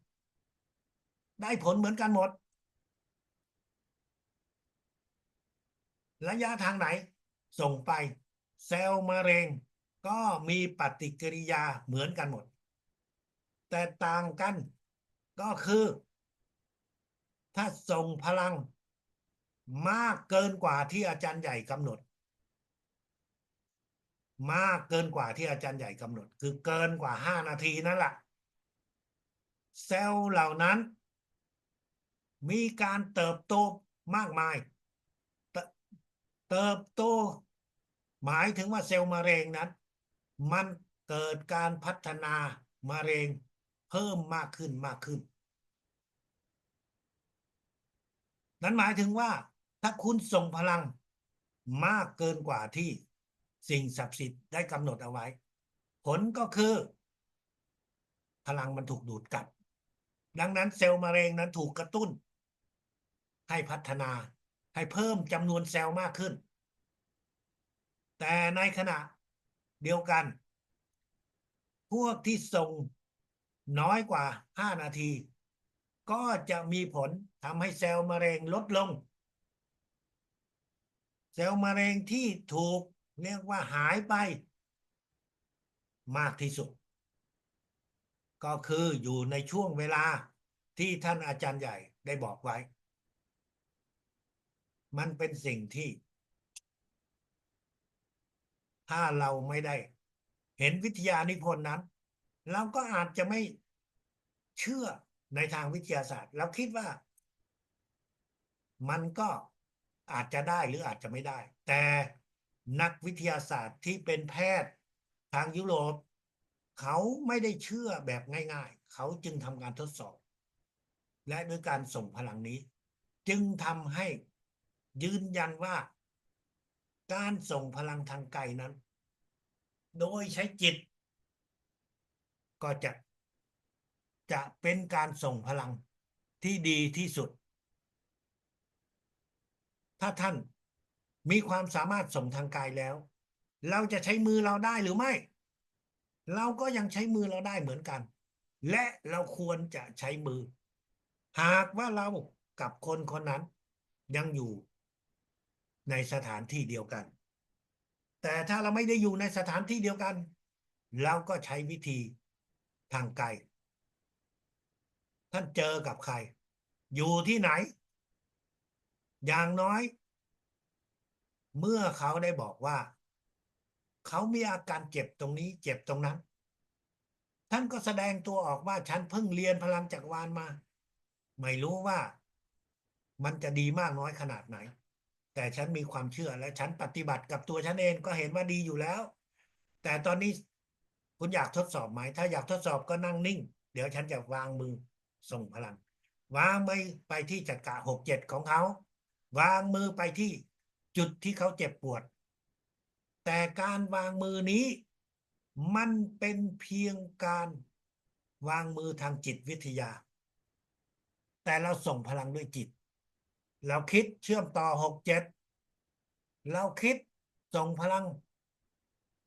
ได้ผลเหมือนกันหมดระยะทางไหนส่งไปเซลล์มะเร็งก็มีปฏิกิริยาเหมือนกันหมดแต่ต่างกันก็คือถ้าส่งพลังมากเกินกว่าที่อาจารย์ใหญ่กำหนดมากเกินกว่าที่อาจารย์ใหญ่กำหนดคือเกินกว่า5 นาทีนั่นแหละเซลล์เหล่านั้นมีการเติบโตมากมายเตเติบโตหมายถึงว่าเซลล์มะเร็งนั้นมันเกิดการพัฒนามะเร็งเพิ่มมากขึ้นมากขึ้นนั้นหมายถึงว่าถ้าคุณส่งพลังมากเกินกว่าที่สิ่งศักดิ์สิทธิ์ได้กำหนดเอาไว้ผลก็คือพลังมันถูกดูดกลับดังนั้นเซลล์มะเร็งนั้นถูกกระตุ้นให้พัฒนาให้เพิ่มจำนวนเซลล์มากขึ้นแต่ในขณะเดียวกันพวกที่ส่งน้อยกว่า5 นาทีก็จะมีผลทำให้เซลล์มะเร็งลดลงเซลล์มะเร็งที่ถูกเรียกว่าหายไปมากที่สุดก็คืออยู่ในช่วงเวลาที่ท่านอาจารย์ใหญ่ได้บอกไว้มันเป็นสิ่งที่ถ้าเราไม่ได้เห็นวิทยานิพนธ์นั้นเราก็อาจจะไม่เชื่อในทางวิทยาศาสตร์เราคิดว่ามันก็อาจจะได้หรืออาจจะไม่ได้แต่นักวิทยาศาสตร์ที่เป็นแพทย์ทางยุโรปเขาไม่ได้เชื่อแบบง่ายๆเขาจึงทำการทดสอบและด้วยการส่งพลังนี้จึงทำให้ยืนยันว่าการส่งพลังทางไกลนั้นโดยใช้จิตก็จะเป็นการส่งพลังที่ดีที่สุดถ้าท่านมีความสามารถส่งทางกายแล้วเราจะใช้มือเราได้หรือไม่เราก็ยังใช้มือเราได้เหมือนกันและเราควรจะใช้มือหากว่าเรา กับคนคนนั้นยังอยู่ในสถานที่เดียวกัน แต่ถ้าเราไม่ได้อยู่ในสถานที่เดียวกันเราก็ใช้วิธีทางไกลท่านเจอกับใครอยู่ที่ไหนอย่างน้อยเมื่อเขาได้บอกว่าเขามีอาการเจ็บตรงนี้เจ็บตรงนั้นท่านก็แสดงตัวออกว่าฉันเพิ่งเรียนพลังจักรวาลมาไม่รู้ว่ามันจะดีมากน้อยขนาดไหนแต่ฉันมีความเชื่อและฉันปฏิบัติกับตัวฉันเองก็เห็นว่าดีอยู่แล้วแต่ตอนนี้คุณอยากทดสอบไหมถ้าอยากทดสอบก็นั่งนิ่งเดี๋ยวฉันจะวางมือส่งพลังวางมือไปที่จักระ6-7ของเขาวางมือไปที่จุดที่เขาเจ็บปวดแต่การวางมือนี้มันเป็นเพียงการวางมือทางจิตวิทยาแต่เราส่งพลังด้วยจิตเราคิดเชื่อมต่อ6-7เราคิดส่งพลัง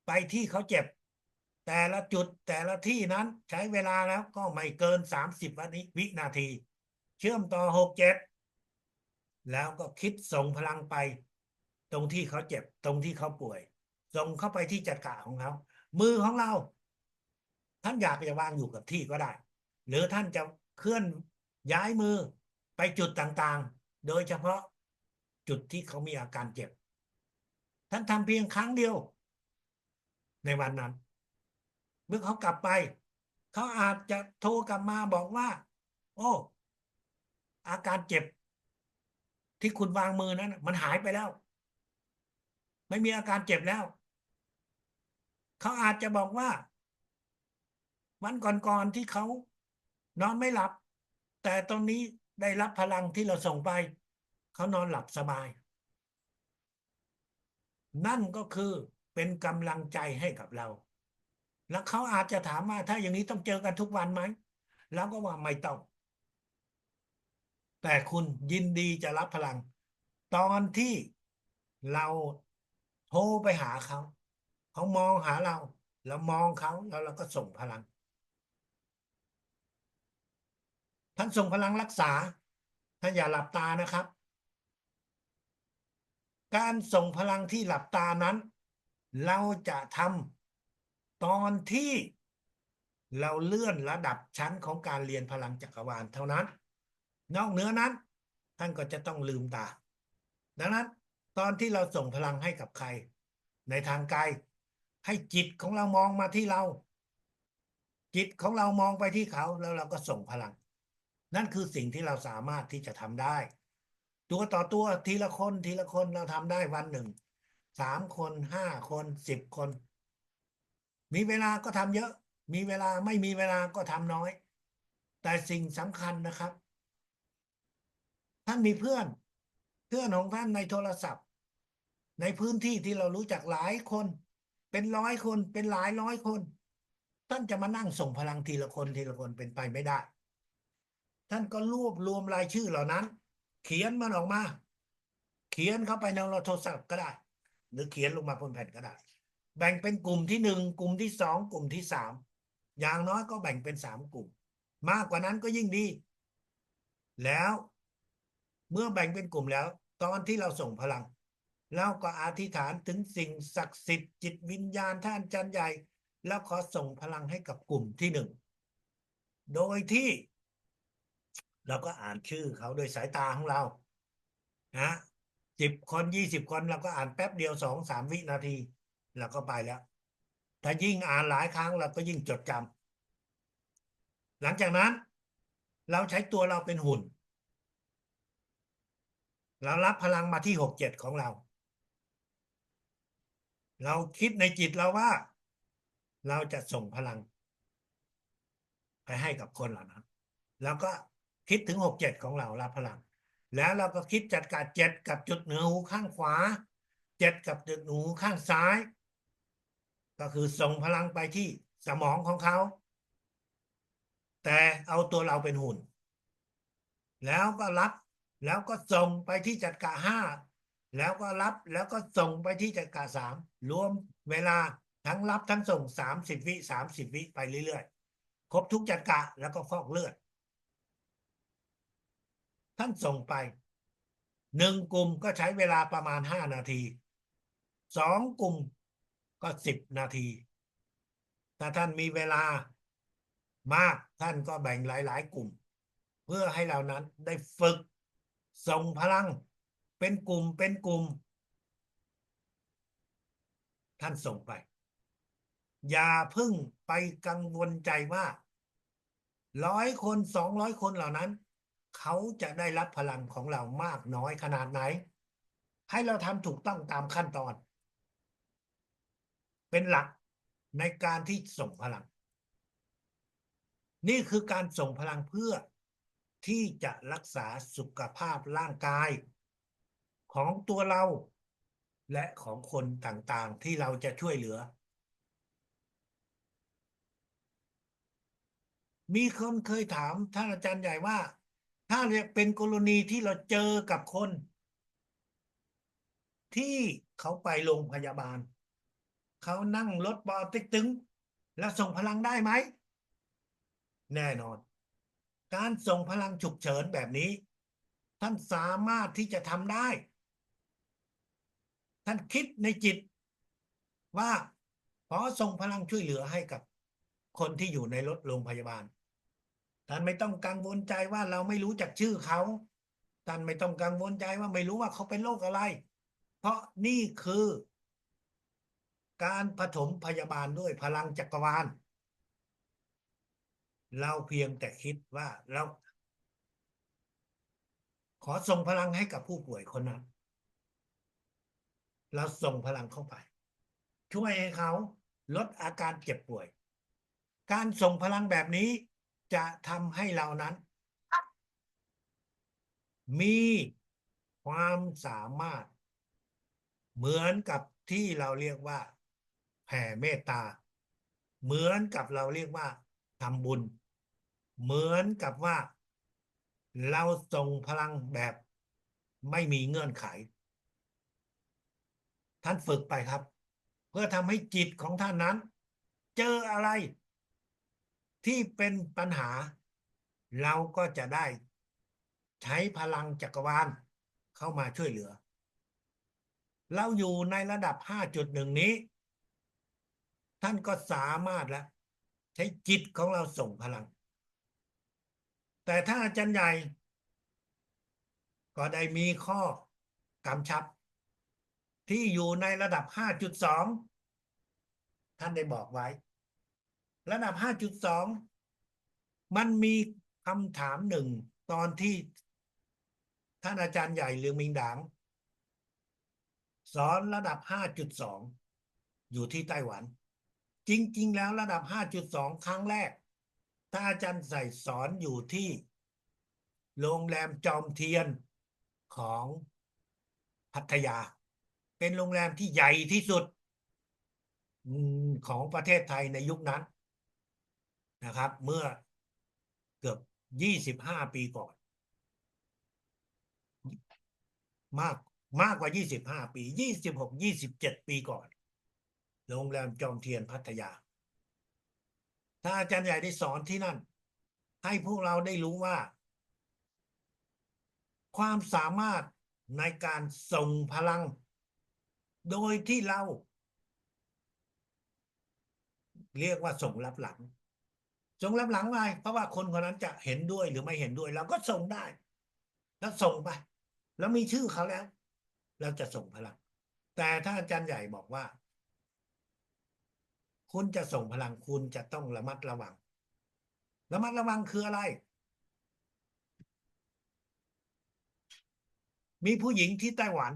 ไปที่เขาเจ็บแต่ละจุดแต่ละที่นั้นใช้เวลาแล้วก็ไม่เกิน30วินาทีเชื่อมต่อ6-7แล้วก็คิดส่งพลังไปตรงที่เขาเจ็บตรงที่เขาป่วยส่งเข้าไปที่จักระของเขามือของเราท่านอยากจะวางอยู่กับที่ก็ได้หรือท่านจะเคลื่อนย้ายมือไปจุดต่างๆโดยเฉพาะจุดที่เขามีอาการเจ็บท่านทำเพียงครั้งเดียวในวันนั้นเมื่อเขากลับไปเขาอาจจะโทรกลับมาบอกว่าโอ้อาการเจ็บที่คุณวางมือนั้นมันหายไปแล้วไม่มีอาการเจ็บแล้วเขาอาจจะบอกว่าวันก่อนๆที่เขานอนไม่หลับแต่ตอนนี้ได้รับพลังที่เราส่งไปเขานอนหลับสบายนั่นก็คือเป็นกำลังใจให้กับเราแล้วเขาอาจจะถามว่าถ้าอย่างนี้ต้องเจอกันทุกวันไหมแล้วก็ว่าไม่ต้องแต่คุณยินดีจะรับพลังตอนที่เราโทรไปหาเขาเขามองหาเราแล้วมองเขาแล้วเราก็ส่งพลังท่านส่งพลังรักษาท่านอย่าหลับตานะครับ การส่งพลังที่หลับตานั้นเราจะทำตอนที่เราเลื่อนระดับชั้นของการเรียนพลังจักรวาลเท่านั้นนอกเหนือนั้นท่านก็จะต้องลืมตาดังนั้นตอนที่เราส่งพลังให้กับใครในทางไกลให้จิตของเรามองมาที่เราจิตของเรามองไปที่เขาแล้วเราก็ส่งพลังนั่นคือสิ่งที่เราสามารถที่จะทำได้ตัวต่อตัวทีละคนทีละคนเราทำได้วันหนึ่ง3 คน5 คน10 คนมีเวลาก็ทำเยอะมีเวลาไม่มีเวลาก็ทำน้อยแต่สิ่งสำคัญนะครับท่านมีเพื่อนเพื่อนของท่านในโทรศัพท์ในพื้นที่ที่เรารู้จักหลายคนเป็น100 คนเป็นหลายร้อยคนท่านจะมานั่งส่งพลังทีละคนทีละคนเป็นไปไม่ได้ท่านก็รวบรวมรายชื่อเหล่านั้นเขียนมันออกมาเขียนเข้าไปในโทรศัพท์ก็ได้หรือเขียนลงมาบนแผ่นก็ได้แบ่งเป็นกลุ่มที่1กลุ่มที่2กลุ่มที่3อย่างน้อยก็แบ่งเป็น3 กลุ่มมากกว่านั้นก็ยิ่งดีแล้วเมื่อแบ่งเป็นกลุ่มแล้วตอนที่เราส่งพลังแล้วก็อธิษฐานถึงสิ่งศักดิ์สิทธิ์จิตวิญญาณท่านอาจารย์ใหญ่แล้วขอส่งพลังให้กับกลุ่มที่1โดยที่เราก็อ่านชื่อเขาโดยสายตาของเรานะ10 คน20 คนเราก็อ่านแป๊บเดียว2-3 วินาทีเราก็ไปแล้วถ้ายิ่งอ่านหลายครั้งเราก็ยิ่งจดจำหลังจากนั้นเราใช้ตัวเราเป็นหุ่นเรารับพลังมาที่6-7ของเราเราคิดในจิตเราว่าเราจะส่งพลังไปให้กับคนเหล่านั้นแล้วก็คิดถึง6-7ของเรารับพลังแล้วเราก็คิดจัดการ7กับจุดเหนือหูข้างขวา7กับจุดเหนือหูข้างซ้ายก็คือส่งพลังไปที่สมองของเขาแต่เอาตัวเราเป็นหุ่นแล้วก็รับแล้วก็ส่งไปที่จักระ5แล้วก็รับแล้วก็ส่งไปที่จักระ3รวมเวลาทั้งรับทั้งส่ง30 วิไปเรื่อยๆครบทุกจักระแล้วก็ฟอกเลือด ท่านส่งไป1 กลุ่มก็ใช้เวลาประมาณ5 นาที2 กลุ่มก็10 นาทีถ้าท่านมีเวลามากท่านก็แบ่งหลายๆ กลุ่มเพื่อให้เรานั้นได้ฝึกส่งพลังเป็นกลุ่มท่านส่งไปอย่าเพิ่งไปกังวลใจว่า100 คน200 คนเหล่านั้นเขาจะได้รับพลังของเรามากน้อยขนาดไหนให้เราทำถูกต้องตามขั้นตอนเป็นหลักในการที่ส่งพลังนี่คือการส่งพลังเพื่อที่จะรักษาสุขภาพร่างกายของตัวเราและของคนต่างๆที่เราจะช่วยเหลือมีคนเคยถามท่านอาจารย์ใหญ่ว่าถ้าเป็นกรณีที่เราเจอกับคนที่เขาไปโรงพยาบาลเขานั่งรถปอเต็กตึงแล้วส่งพลังได้ไหมแน่นอนการส่งพลังฉุกเฉินแบบนี้ท่านสามารถที่จะทำได้ท่านคิดในจิตว่าขอส่งพลังช่วยเหลือให้กับคนที่อยู่ในรถโรงพยาบาลท่านไม่ต้องกังวลใจว่าเราไม่รู้จักชื่อเขาท่านไม่ต้องกังวลใจว่าไม่รู้ว่าเขาเป็นโรคอะไรเพราะนี่คือการปฐมพยาบาลด้วยพลังจักรวาลเราเพียงแต่คิดว่าเราขอส่งพลังให้กับผู้ป่วยคนนั้นเราส่งพลังเข้าไปช่วยให้เขาลดอาการเจ็บป่วยการส่งพลังแบบนี้จะทำให้เรานั้นมีความสามารถเหมือนกับที่เราเรียกว่าแผ่เมตตาเหมือนกับเราเรียกว่าทำบุญเหมือนกับว่าเราส่งพลังแบบไม่มีเงื่อนไขท่านฝึกไปครับเพื่อทำให้จิตของท่านนั้นเจออะไรที่เป็นปัญหาเราก็จะได้ใช้พลังจักรวาลเข้ามาช่วยเหลือเราอยู่ในระดับ5.1นี้ท่านก็สามารถแล้วใช้จิตของเราส่งพลังแต่ถ้าอาจารย์ใหญ่ก็ได้มีข้อกำชับที่อยู่ในระดับ5.2ท่านได้บอกไว้ระดับ5.2มันมีคำถามหนึ่งตอนที่ท่านอาจารย์ใหญ่เรืองมิงดางสอนระดับ5.2อยู่ที่ไต้หวันจริงๆแล้วระดับ5.2ครั้งแรกถ้าอาจารย์ใส่สอนอยู่ที่โรงแรมจอมเทียนของพัทยาเป็นโรงแรมที่ใหญ่ที่สุดของประเทศไทยในยุคนั้นนะครับเมื่อเกือบ25 ปีก่อนมากมากกว่า25 ปี26-27 ปีก่อนโรงแรมจอมเทียนพัทยาถ้าอาจารย์ใหญ่ได้สอนที่นั่นให้พวกเราได้รู้ว่าความสามารถในการส่งพลังโดยที่เราเรียกว่าส่งลับหลังส่งลับหลังไปเพราะว่าคนคนนั้นจะเห็นด้วยหรือไม่เห็นด้วยเราก็ส่งได้แล้วส่งไปแล้วมีชื่อเขาแล้วเราจะส่งพลังแต่ถ้าอาจารย์ใหญ่บอกว่าคุณจะส่งพลังคุณจะต้องระมัดระวังระมัดระวังคืออะไรมีผู้หญิงที่ไต้หวัน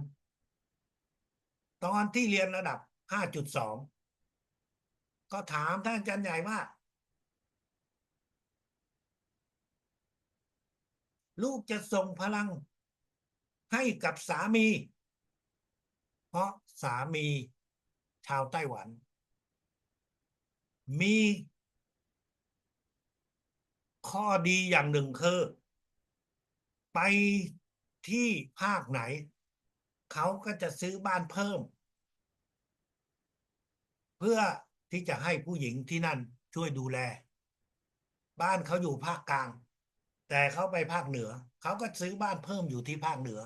ตอนที่เรียนระดับ5.2ก็ถามท่านอาจารย์ใหญ่ว่าลูกจะส่งพลังให้กับสามีเพราะสามีชาวไต้หวันมีข้อดีอย่างหนึ่งคือไปที่ภาคไหนเขาก็จะซื้อบ้านเพิ่มเพื่อที่จะให้ผู้หญิงที่นั่นช่วยดูแลบ้านเขาอยู่ภาคกลาง แต่เขาไปภาคเหนือเขาก็ซื้อบ้านเพิ่มอยู่ที่ภาคเหนือ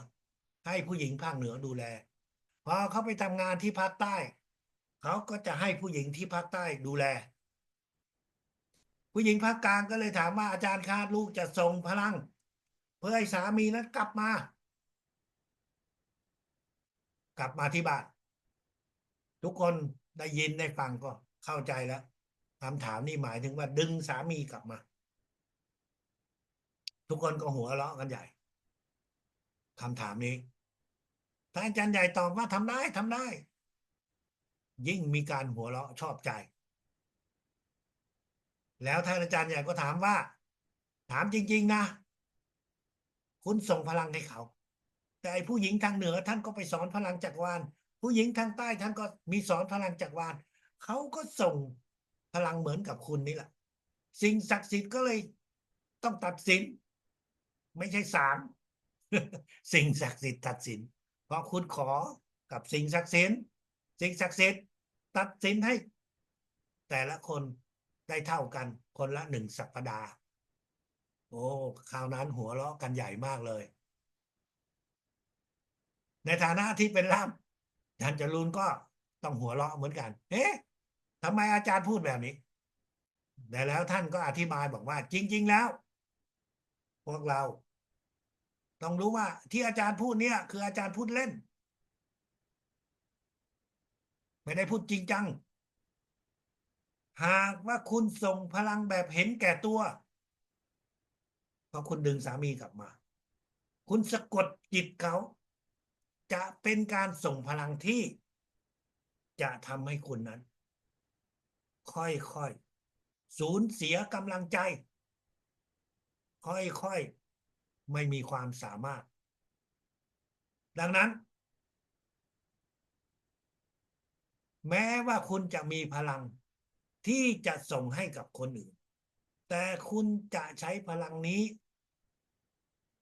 ให้ผู้หญิงภาคเหนือดูแลพอเขาไปทำงานที่ภาคใต้เขาก็จะให้ผู้หญิงที่ภาคใต้ดูแลผู้หญิงภาคกลางก็เลยถามว่าอาจารย์คะลูกจะส่งพลังเพื่อให้สามีนั้นกลับมาที่บ้านทุกคนได้ยินได้ฟังก็เข้าใจแล้วคำถามนี่หมายถึงว่าดึงสามีกลับมาทุกคนก็หัวเราะกันใหญ่คำถามนี้ถ้าอาจารย์ใหญ่ตอบว่าทำได้ยิ่งมีการหัวเราะชอบใจแล้วท่านอาจารย์ใหญ่ก็ถามว่าถามจริงๆนะคุณส่งพลังให้เขาแต่ไอ้ผู้หญิงทางเหนือท่านก็ไปสอนพลังจักรวาลผู้หญิงทางใต้ท่านก็มีสอนพลังจักรวาลเขาก็ส่งพลังเหมือนกับคุณนี่แหละสิ่งศักดิ์สิทธิ์ก็เลยต้องตัดสินไม่ใช่ศาลสิ่งศักดิ์สิทธิ์ตัดสินเพราะคุณขอกับสิ่งศักดิ์สิทธิ์ตัดสินให้แต่ละคนได้เท่ากันคนละ1 สัปดาห์โอ้คราวนั้นหัวเราะกันใหญ่มากเลยในฐานะที่เป็นล่ามอาจารย์จรูนก็ต้องหัวเราะเหมือนกันเอ๊ะทำไมอาจารย์พูดแบบนี้แต่แล้วท่านก็อธิบายบอกว่าจริงๆแล้วพวกเราต้องรู้ว่าที่อาจารย์พูดเนี่ยคืออาจารย์พูดเล่นไม่ได้พูดจริงจังหากว่าคุณส่งพลังแบบเห็นแก่ตัวเพราะคุณดึงสามีกลับมาคุณสะกดจิตเขาจะเป็นการส่งพลังที่จะทำให้คุณนั้นค่อยๆสูญเสียกำลังใจค่อยๆไม่มีความสามารถดังนั้นแม้ว่าคุณจะมีพลังที่จะส่งให้กับคนอื่นแต่คุณจะใช้พลังนี้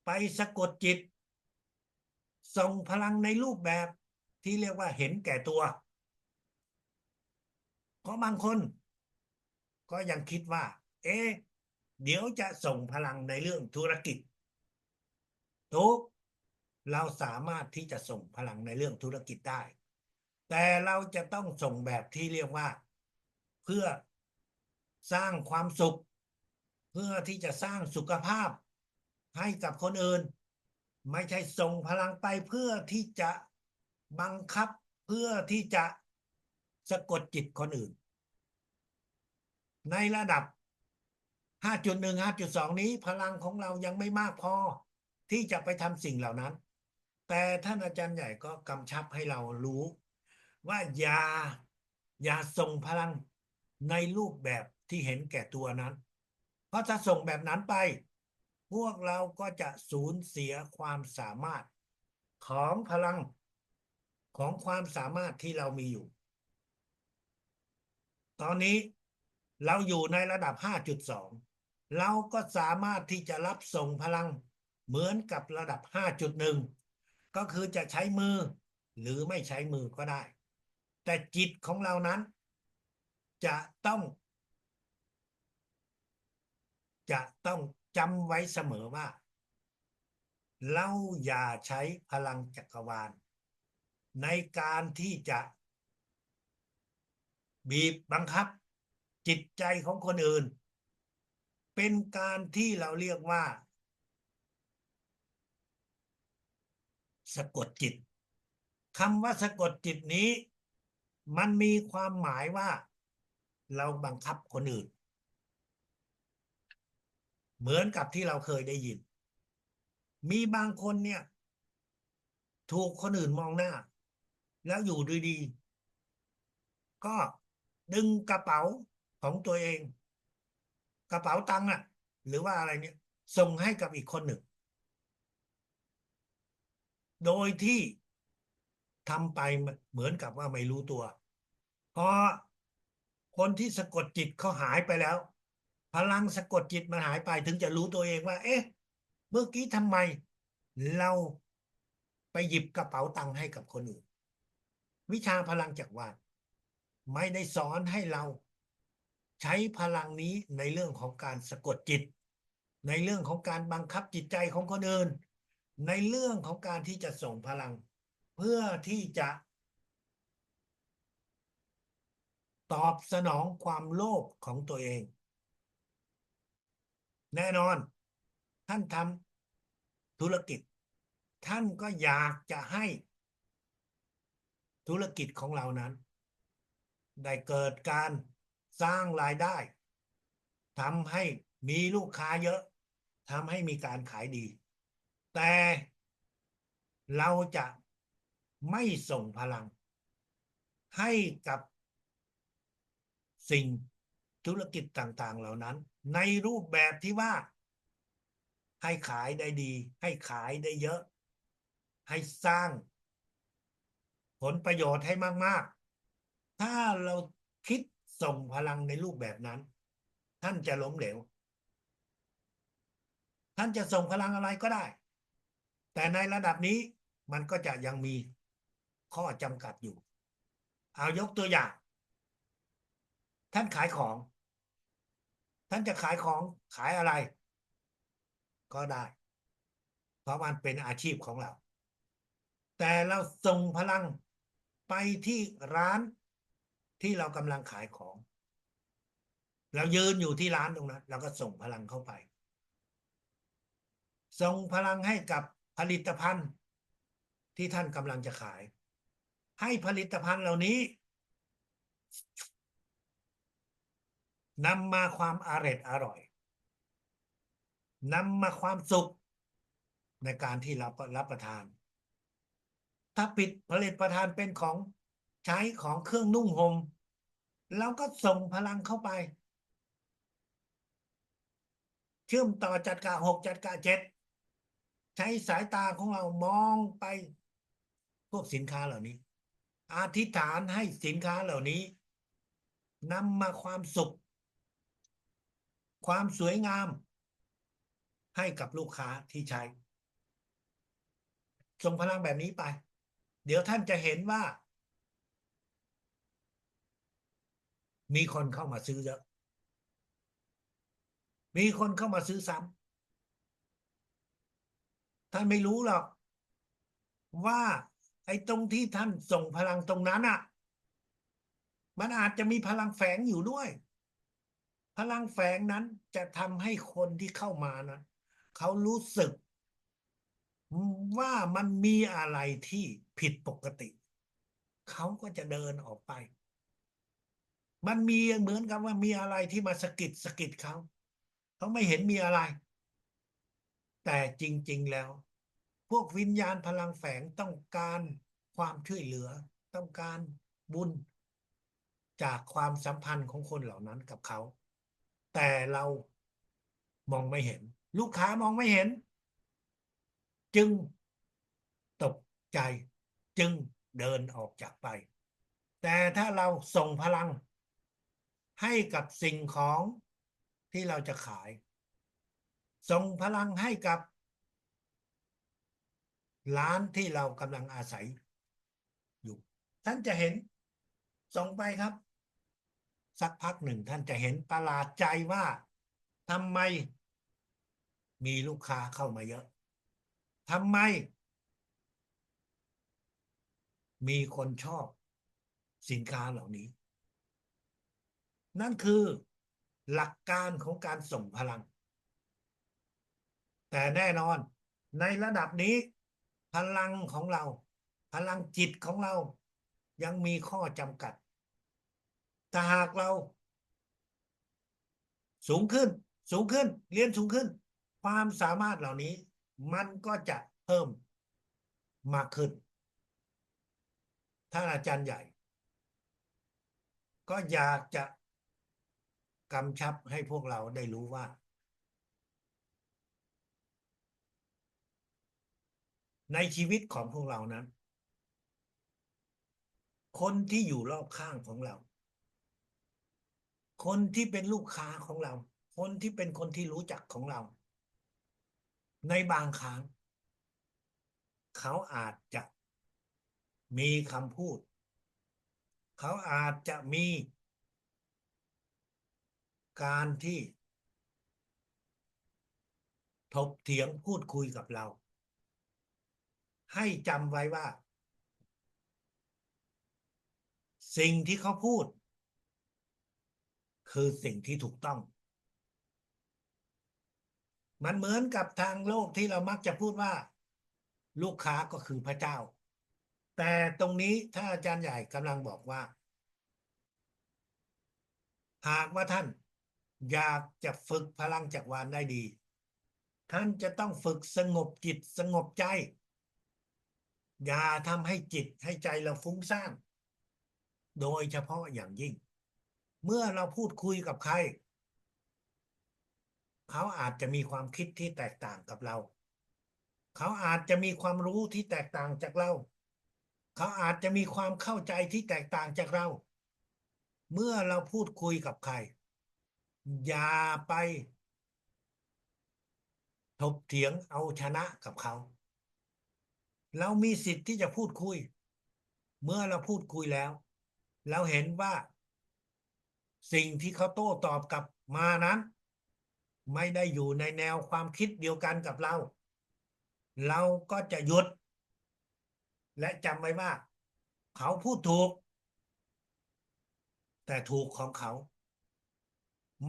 ไปสะกดจิตส่งพลังในรูปแบบที่เรียกว่าเห็นแก่ตัวเพราะบางคนก็ยังคิดว่าเอ๊ะเดี๋ยวจะส่งพลังในเรื่องธุรกิจทุกเราสามารถที่จะส่งพลังในเรื่องธุรกิจได้แต่เราจะต้องส่งแบบที่เรียกว่าเพื่อสร้างความสุขเพื่อที่จะสร้างสุขภาพให้กับคนอื่นไม่ใช่ส่งพลังไปเพื่อที่จะบังคับเพื่อที่จะสะกดจิตคนอื่นในระดับ5.1 5.2นี้พลังของเรายังไม่มากพอที่จะไปทำสิ่งเหล่านั้นแต่ท่านอาจารย์ใหญ่ก็กำชับให้เรารู้ว่าอย่าส่งพลังในรูปแบบที่เห็นแก่ตัวนั้นเพราะถ้าส่งแบบนั้นไปพวกเราก็จะสูญเสียความสามารถของพลังของความสามารถที่เรามีอยู่ ตอนนี้เราอยู่ในระดับ 5.2เราก็สามารถที่จะรับส่งพลังเหมือนกับระดับ 5.1ก็คือจะใช้มือหรือไม่ใช้มือก็ได้แต่จิตของเรานั้นจะต้องจะต้องจำไว้เสมอว่าเราอย่าใช้พลังจักรวาลในการที่จะบีบบังคับจิตใจของคนอื่นเป็นการที่เราเรียกว่า สะกดจิตคำว่าสะกดจิตนี้มันมีความหมายว่าเราบังคับคนอื่นเหมือนกับที่เราเคยได้ยินมีบางคนเนี่ยถูกคนอื่นมองหน้าแล้วอยู่ดีๆก็ดึงกระเป๋าของตัวเองกระเป๋าตังค์อ่ะหรือว่าอะไรเนี่ยส่งให้กับอีกคนหนึ่งโดยที่ทำไปเหมือนกับว่าไม่รู้ตัวพอคนที่สะกดจิตเขาหายไปแล้วพลังสะกดจิตมันหายไปถึงจะรู้ตัวเองว่าเอ๊ะเมื่อกี้ทำไมเราไปหยิบกระเป๋าตังค์ให้กับคนอื่นวิชาพลังจักรวาลไม่ได้สอนให้เราใช้พลังนี้ในเรื่องของการสะกดจิต ในเรื่องของการบังคับจิตใจของคนอื่นในเรื่องของการที่จะส่งพลังเพื่อที่จะตอบสนองความโลภของตัวเองแน่นอนท่านทำธุรกิจท่านก็อยากจะให้ธุรกิจของเรานั้นได้เกิดการสร้างรายได้ทำให้มีลูกค้าเยอะทำให้มีการขายดีแต่เราจะไม่ส่งพลังให้กับสิ่งธุรกิจต่างๆเหล่านั้นในรูปแบบที่ว่าให้ขายได้ดีให้ขายได้เยอะให้สร้างผลประโยชน์ให้มากๆถ้าเราคิดส่งพลังในรูปแบบนั้นท่านจะล้มเหลวท่านจะส่งพลังอะไรก็ได้แต่ในระดับนี้มันก็จะยังมีข้อจำกัดอยู่เอายกตัวอย่างท่านขายของท่านจะขายของขายอะไรก็ได้เพราะมันเป็นอาชีพของเราแต่เราส่งพลังไปที่ร้านที่เรากำลังขายของเรายืนอยู่ที่ร้านตรงนั้นเราก็ส่งพลังเข้าไปส่งพลังให้กับผลิตภัณฑ์ที่ท่านกำลังจะขายให้ผลิตภัณฑ์เหล่านี้นำมาความอร่อยนำมาความสุขในการที่เรารับประทานถ้าปิดผลิตภัณฑ์เป็นของใช้ของเครื่องนุ่งห่มเราก็ส่งพลังเข้าไปเชื่อมต่อจัดการ6จัดการ7ใช้สายตาของเรามองไปพวกสินค้าเหล่านี้อธิษฐานให้สินค้าเหล่านี้นำมาความสุขความสวยงามให้กับลูกค้าที่ใช้ส่งพลังแบบนี้ไปเดี๋ยวท่านจะเห็นว่ามีคนเข้ามาซื้อเยอะมีคนเข้ามาซื้อซ้ำท่านไม่รู้หรอกว่าไอ้ตรงที่ท่านส่งพลังตรงนั้นอ่ะมันอาจจะมีพลังแฝงอยู่ด้วยพลังแฝงนั้นจะทำให้คนที่เข้ามานะเขารู้สึกว่ามันมีอะไรที่ผิดปกติเขาก็จะเดินออกไปมันมีเหมือนกับว่ามีอะไรที่มาสะกิดเขาไม่เห็นมีอะไรแต่จริงๆแล้วพวกวิญญาณพลังแฝงต้องการความช่วยเหลือต้องการบุญจากความสัมพันธ์ของคนเหล่านั้นกับเขาแต่เรามองไม่เห็นลูกค้ามองไม่เห็นจึงตกใจจึงเดินออกจากไปแต่ถ้าเราส่งพลังให้กับสิ่งของที่เราจะขายส่งพลังให้กับร้านที่เรากำลังอาศัยอยู่ท่านจะเห็นส่งไปครับสักพักหนึ่งท่านจะเห็นประหลาดใจว่าทำไมมีลูกค้าเข้ามาเยอะทำไมมีคนชอบสินค้าเหล่านี้นั่นคือหลักการของการส่งพลังแต่แน่นอนในระดับนี้พลังของเราพลังจิตของเรายังมีข้อจำกัดถ้าหากเราสูงขึ้นสูงขึ้นเรียนสูงขึ้นความสามารถเหล่านี้มันก็จะเพิ่มมากขึ้นท่านอาจารย์ใหญ่ก็อยากจะกำชับให้พวกเราได้รู้ว่าในชีวิตของพวกเรานั้นคนที่อยู่รอบข้างของเราคนที่เป็นลูกค้าของเราคนที่เป็นคนที่รู้จักของเราในบางครั้งเขาอาจจะมีคำพูดเขาอาจจะมีการที่ ถกเถียงพูดคุยกับเรา ให้จำไว้ว่า สิ่งที่เขาพูด คือสิ่งที่ถูกต้อง มันเหมือนกับทางโลกที่เรามักจะพูดว่า ลูกค้าก็คือพระเจ้า แต่ตรงนี้ถ้าอาจารย์ใหญ่กำลังบอกว่า หากว่าท่านอยากจะฝึกพลังจักรวาลได้ดี ท่านจะต้องฝึกสงบจิตสงบใจ อย่าทำให้จิตให้ใจเราฟุ้งซ่านโดยเฉพาะอย่างยิ่ง เมื่อเราพูดคุยกับใคร เขาอาจจะมีความคิดที่แตกต่างกับเรา เขาอาจจะมีความรู้ที่แตกต่างจากเรา เขาอาจจะมีความเข้าใจที่แตกต่างจากเรา เมื่อเราพูดคุยกับใคร อย่าไปถกเถียงเอาชนะกับเขา เรามีสิทธิ์ที่จะพูดคุย เมื่อเราพูดคุยแล้ว เราเห็นว่า สิ่งที่เขาโต้ตอบกลับมานั้น ไม่ได้อยู่ในแนวความคิดเดียวกันกับเรา เราก็จะหยุด และจำไว้ว่า เขาพูดถูก แต่ถูกของเขา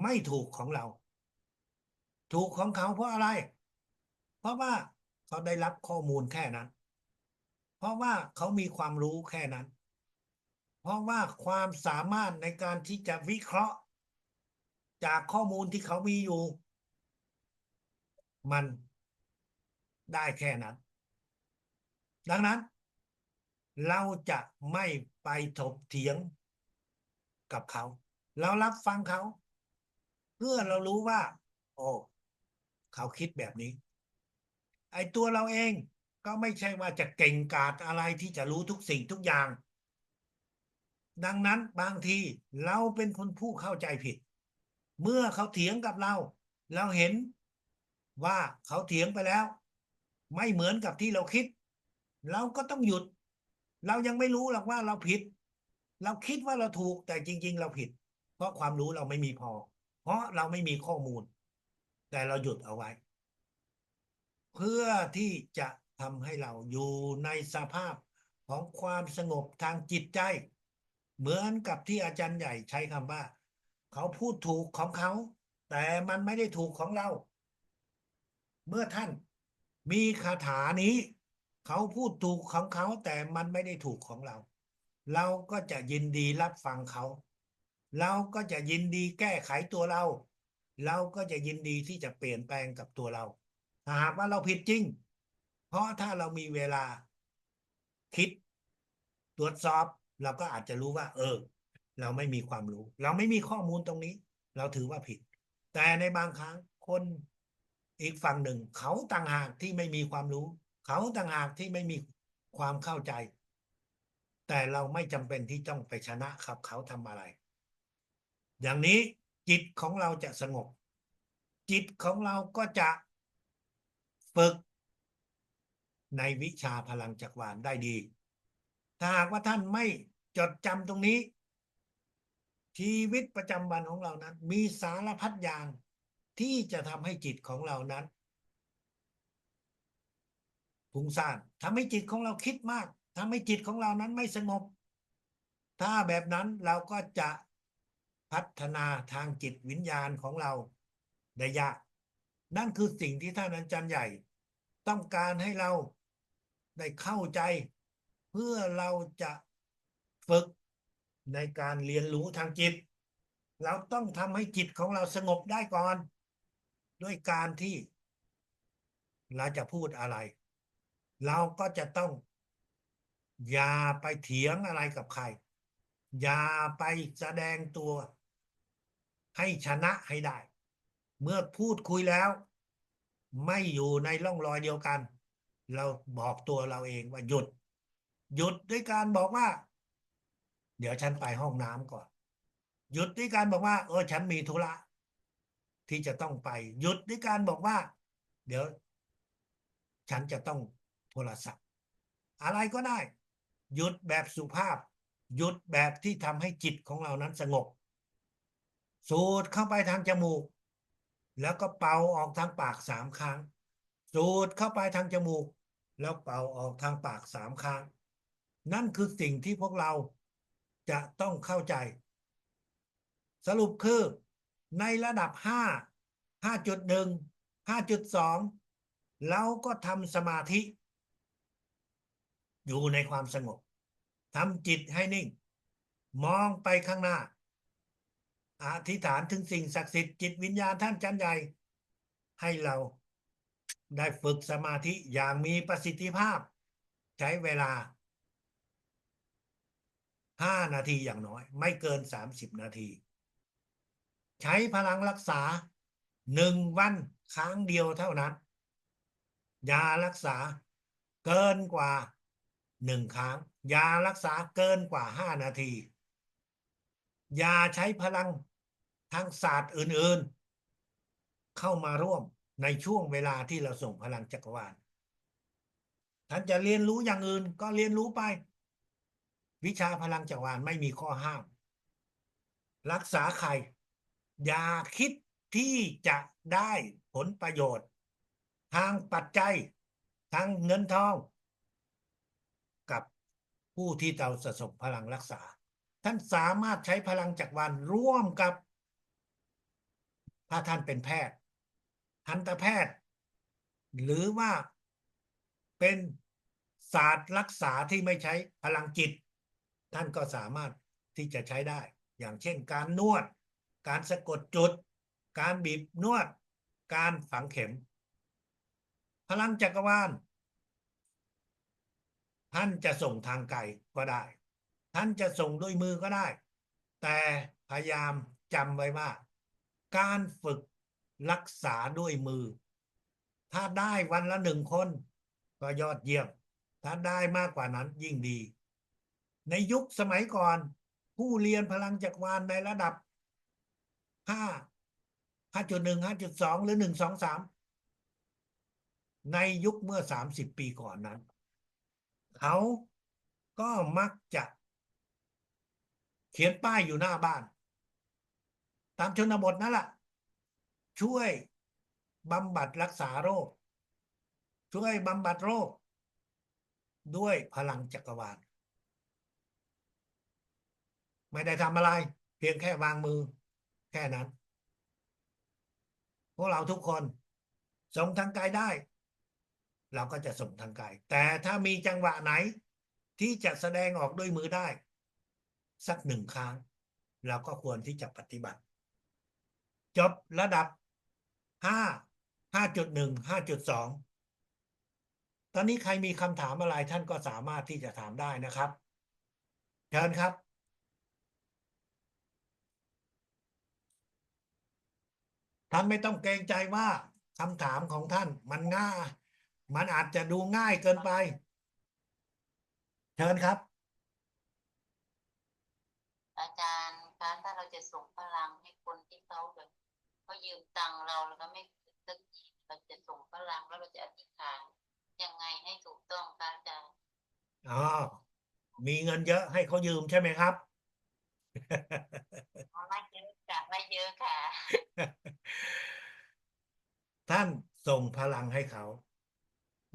ไม่ถูกของเรา ถูกของเขาเพราะอะไร เพราะว่าเขาได้รับข้อมูลแค่นั้น เพราะว่าเขามีความรู้แค่นั้น เพราะว่าความสามารถในการที่จะวิเคราะห์ จากข้อมูลที่เขามีอยู่ มันได้แค่นั้น ดังนั้น เราจะไม่ไปถกเถียงกับเขา เรารับฟังเขา เพื่อเรารู้ว่า โอ้ เขาคิดแบบนี้ ไอ้ตัวเราเองก็ไม่ใช่ว่าจะเก่งกาจอะไรที่จะรู้ทุกสิ่งทุกอย่าง ดังนั้นบางทีเราเป็นคนผู้เข้าใจผิด เมื่อเขาเถียงกับเรา เราเห็นว่าเขาเถียงไปแล้ว ไม่เหมือนกับที่เราคิด เราก็ต้องหยุด เรายังไม่รู้หรอกว่าเราผิด เราคิดว่าเราถูก แต่จริงๆเราผิด เพราะความรู้เราไม่มีพอ เพราะเราไม่มีข้อมูล แต่เราหยุดเอาไว้ เพื่อที่จะทำให้เราอยู่ในสภาพของความสงบทางจิตใจ เหมือนกับที่อาจารย์ใหญ่ใช้คำว่า เขาพูดถูกของเขา แต่มันไม่ได้ถูกของเรา เมื่อท่านมีคาถานี้ เขาพูดถูกของเขา แต่มันไม่ได้ถูกของเรา เราก็จะยินดีรับฟังเขา เราก็จะยินดีแก้ไขตัวเรา เราก็จะยินดีที่จะเปลี่ยนแปลงกับตัวเราหากว่าเราผิดจริง เพราะถ้าเรามีเวลาคิดตรวจสอบเราก็อาจจะรู้ว่า เราไม่มีความรู้ เราไม่มีข้อมูลตรงนี้ เราถือว่าผิด แต่ในบางครั้งคนอีกฝั่งหนึ่ง เขาต่างหากที่ไม่มีความรู้ เขาต่างหากที่ไม่มีความเข้าใจ แต่เราไม่จำเป็นที่ต้องไปชนะครับเขาทำอะไร อย่างนี้จิตของเราจะสงบ จิตของเราก็จะฝึกในวิชาพลังจักรวาลได้ดี ถ้าหากว่าท่านไม่จดจำตรงนี้ ชีวิตประจำวันของเรานั้น มีสารพัดอย่างที่จะทำให้จิตของเรานั้นฟุ้งซ่านทำให้จิตของเราคิดมากทำให้จิตของเรานั้นไม่สงบ ถ้าแบบนั้นเราก็จะพัฒนาทางจิตวิญญาณของเราได้ยาก นั่นคือสิ่งที่ท่านอาจารย์ใหญ่ ต้องการให้เราได้เข้าใจ เพื่อเราจะฝึกในการเรียนรู้ทางจิต เราต้องทำให้จิตของเราสงบได้ก่อน ด้วยการที่เราจะพูดอะไร เราก็จะต้องอย่าไปเถียงอะไรกับใคร อย่าไปแสดงตัวให้ชนะให้ได้ เมื่อพูดคุยแล้ว ไม่อยู่ในร่องรอยเดียวกัน เราบอกตัวเราเองว่าหยุด หยุดด้วยการบอกว่า เดี๋ยวฉันไปห้องน้ำก่อน หยุดด้วยการบอกว่าฉันมีธุระที่จะต้องไป หยุดด้วยการบอกว่า เดี๋ยวฉันจะต้องโทรศัพท์ อะไรก็ได้ หยุดแบบสุภาพ หยุดแบบที่ทำให้จิตของเรานั้นสงบ สูดเข้าไปทางจมูก แล้วก็เป่าออกทางปาก3 ครั้ง สูดเข้าไปทางจมูกแล้วเป่าออกทางปาก3 ครั้งนั่นคือสิ่งที่พวกเราจะต้องเข้าใจสรุปคือในระดับ5.1 5.2เราก็ทำสมาธิอยู่ในความสงบทำจิตให้นิ่งมองไปข้างหน้าอธิษฐานถึงสิ่งศักดิ์สิทธิ์จิตวิญญาณท่านจันใหญ่ให้เราได้ฝึกสมาธิอย่างมีประสิทธิภาพใช้เวลา5 นาทีอย่างน้อยไม่เกิน30 นาทีใช้พลังรักษา1 วันครั้งเดียวเท่านั้นยารักษาเกินกว่า1 ครั้งยารักษาเกินกว่า5 นาทีอย่าใช้พลังทางศาสตร์อื่นๆเข้ามาร่วมในช่วงเวลาที่เราส่งพลังจักรวาลท่านจะเรียนรู้อย่างอื่นก็เรียนรู้ไปวิชาพลังจักรวาลไม่มีข้อห้ามรักษาใครอย่าคิดที่จะได้ผลประโยชน์ทางปัจจัยทางเงินทองกับผู้ที่เราสะสมพลังรักษาท่านสามารถใช้พลังจักรวาลร่วมกับถ้าท่านเป็นแพทย์ทันตแพทย์หรือว่าเป็นศาสตร์รักษาที่ไม่ใช้พลังจิตท่านก็สามารถที่จะใช้ได้อย่างเช่นการนวดการสะกดจุดการบีบนวดการฝังเข็มพลังจักรวาลท่านจะส่งทางไกลก็ได้ท่านจะส่งด้วยมือก็ได้แต่พยายามจำไว้ว่าการฝึกรักษาด้วยมือถ้าได้วันละ1 คนก็ยอดเยี่ยมถ้าได้มากกว่านั้นยิ่งดีในยุคสมัยก่อนผู้เรียนพลังจักรวาลในระดับ5.1 5.2หรือ1 2 3ในยุคเมื่อ30 ปีก่อนนั้นเขาก็มักจะเขียนป้ายอยู่หน้าบ้านตามชนบทนั่นแหละช่วยบำบัดรักษาโรคช่วยบำบัดโรคด้วยพลังจักรวาลไม่ได้ทำอะไรเพียงแค่วางมือแค่นั้นพวกเราทุกคนส่งทางกายได้เราก็จะส่งทางกายแต่ถ้ามีจังหวะไหนที่จะแสดงออกด้วยมือได้สัก1 ครั้งเราก็ควรที่จะปฏิบัติจบระดับ5 5.1 5.2ตอนนี้ใครมีคำถามอะไรท่านก็สามารถที่จะถามได้นะครับเชิญครับท่านไม่ต้องเกรงใจว่าคำถามของท่านมันง่ายมันอาจจะดูง่ายเกินไปเชิญครับอาจารย์คะถ้าเราจะส่งพลังให้คนที่เขาแบบเขายืมตังค์เราแล้วก็ไม่คืนสักทีเราจะส่งพลังแล้วเราจะอธิษฐานยังไงให้ถูกต้องคะอาจารย์อ๋อมีเงินเยอะให้เขายืมใช่ไหมครับ ไม่เยอะค่ะไม่เยอะค่ะ ท่านส่งพลังให้เขา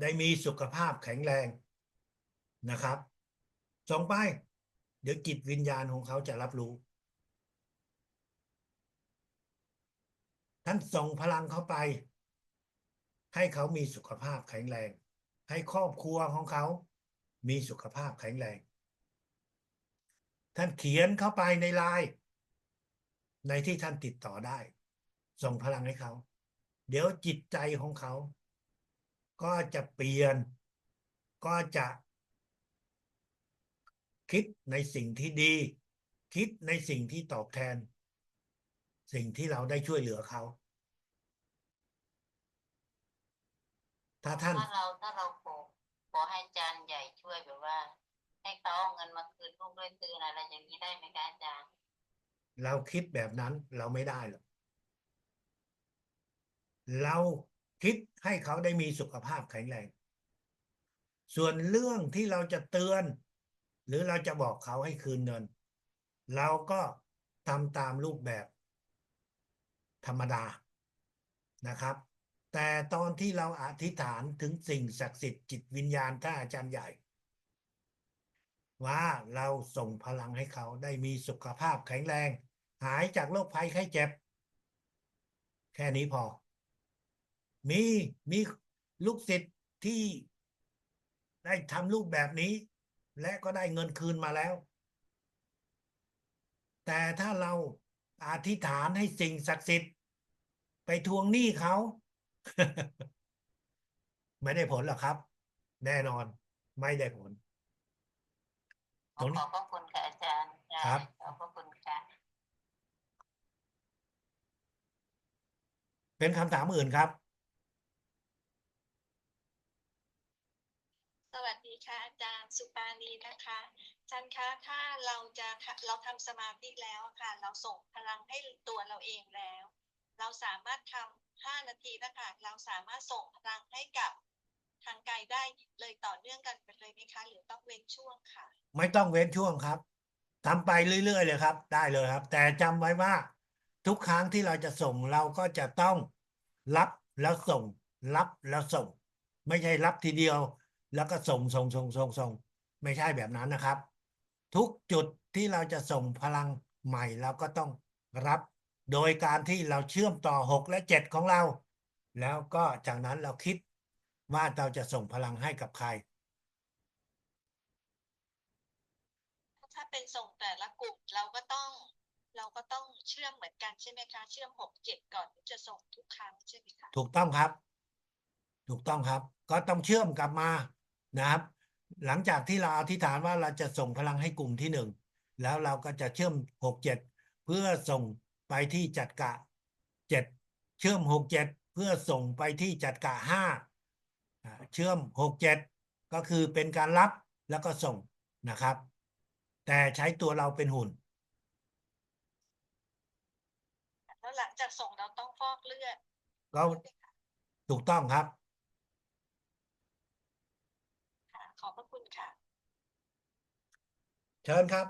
ได้มีสุขภาพแข็งแรงนะครับส่งไปเดี๋ยวจิตวิญญาณของเขาจะรับรู้ท่านส่งพลังเข้าไปให้เขามีสุขภาพแข็งแรงให้ครอบครัวของเขามีสุขภาพแข็งแรงท่านเขียนเข้าไปในไลน์ในที่ท่านติดต่อได้ส่งพลังให้เขาเดี๋ยวจิตใจของเขาก็จะเปลี่ยนก็จะคิดในสิ่งที่ดีคิดในสิ่งที่ตอบแทนสิ่งที่เราได้ช่วยเหลือเขาถ้าท่านถ้าเราขอให้อาจารย์ใหญ่ช่วยแบบว่าให้เขาเอาเงินมาคืนลูกด้วยซื้ออะไรอย่างนี้ได้ไหมคะอาจารย์เราคิดแบบนั้นเราไม่ได้หรอกเราคิดให้เขาได้มีสุขภาพแข็งแรงส่วนเรื่องที่เราจะเตือนหรือเราจะบอกเขาให้คืนเงินเราก็ทำตามรูปแบบธรรมดานะครับ แต่ตอนที่เราอธิษฐานถึงสิ่งศักดิ์สิทธิ์จิตวิญญาณท่านอาจารย์ใหญ่ว่าเราส่งพลังให้เขาได้มีสุขภาพแข็งแรงหายจากโรคภัยไข้เจ็บแค่นี้พอมีมีลูกศิษย์ที่ได้ทำรูปแบบนี้และก็ได้เงินคืนมาแล้วแต่ถ้าเราอธิษฐานให้สิ่งศักดิ์สิทธิ์ไปทวงหนี้เขา ไม่ได้ผลหรอกครับแน่นอนไม่ได้ผลตรงนี้ขอพระคุณค่ะอาจารย์ครับขอบพระคุณค่ะ เป็นคำถามอื่นครับ สวัสดีค่ะอาจารย์สุปานีนะคะอาจารย์คะถ้าเราทำสมาธิแล้วค่ะเราส่งพลังให้ตัวเราเองแล้วเราสามารถทำ5 นาทีนะคะเราสามารถส่งพลังให้กับทางกายได้เลยต่อเนื่องกันไปเลยไหมคะหรือต้องเว้นช่วงค่ะไม่ต้องเว้นช่วงครับทำไปเรื่อยๆเลยครับได้เลยครับแต่จำไว้ว่าทุกครั้งที่เราจะส่งเราก็จะต้องรับแล้วส่งรับแล้วส่งไม่ใช่รับทีเดียวแล้วก็ส่งไม่ใช่แบบนั้นนะครับทุกจุดที่เราจะส่งพลังใหม่เราก็ต้องรับโดยการที่เราเชื่อมต่อ6 และ 7ของเราแล้วก็จากนั้นเราคิดว่าเราจะส่งพลังให้กับใคร ถ้าเป็นส่งแต่ละกลุ่มเราก็ต้องเชื่อมเหมือนกันใช่ไหมคะเชื่อม6-7ก่อนถึงจะส่งทุกครั้งใช่ไหมคะถูกต้องครับถูกต้องครับก็ต้องเชื่อมกลับมานะครับหลังจากที่เราอธิษฐานว่าเราจะส่งพลังให้กลุ่มที่1แล้วเราก็จะเชื่อม6-7เพื่อส่งไปที่จัดกะ7เชื่อม6-7เพื่อส่งไปที่จัดกะ5เชื่อม6-7ก็คือเป็นการรับแล้วก็ส่งนะครับแต่ใช้ตัวเราเป็นหุ่นแล้วหลังจากส่งเราต้องฟอกเลือดก็ถูกต้องครับค่ะขอบพระคุณค่ะเชิญครับ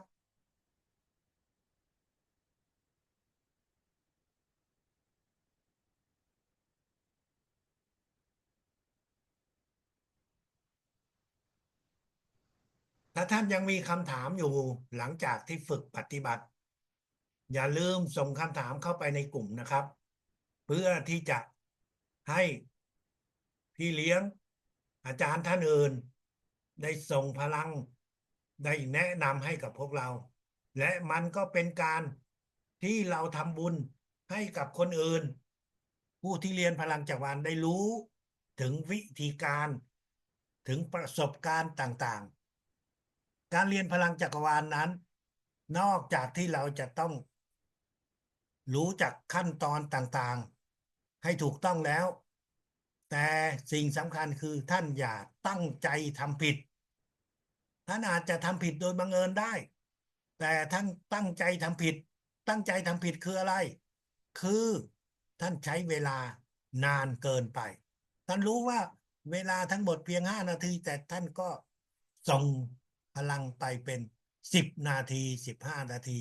ถ้าท่านยังมีคำถามอยู่หลังจากที่ฝึกปฏิบัติอย่าลืมส่งคำถามเข้าไปในกลุ่มนะครับเพื่อที่จะให้พี่เลี้ยงอาจารย์ท่านอื่นได้ส่งพลังได้แนะนำให้กับพวกเราและมันก็เป็นการที่เราทำบุญให้กับคนอื่นผู้ที่เรียนพลังจักรวาลได้รู้ถึงวิธีการถึงประสบการณ์ต่างๆ การเรียนพลังจักรวาลนั้นนอกจากที่เราจะต้องรู้จักขั้นตอนต่างๆให้ถูกต้องแล้วแต่สิ่งสำคัญคือท่านอย่าตั้งใจทำผิดท่านอาจจะทำผิดโดยบังเอิญได้แต่ท่านตั้งใจทำผิดตั้งใจทำผิดคืออะไรคือท่านใช้เวลานานเกินไปท่านรู้ว่าเวลาทั้งหมดเพียง5 นาทีแต่ท่านก็ส่งพลังไปเป็น10 นาที15 นาที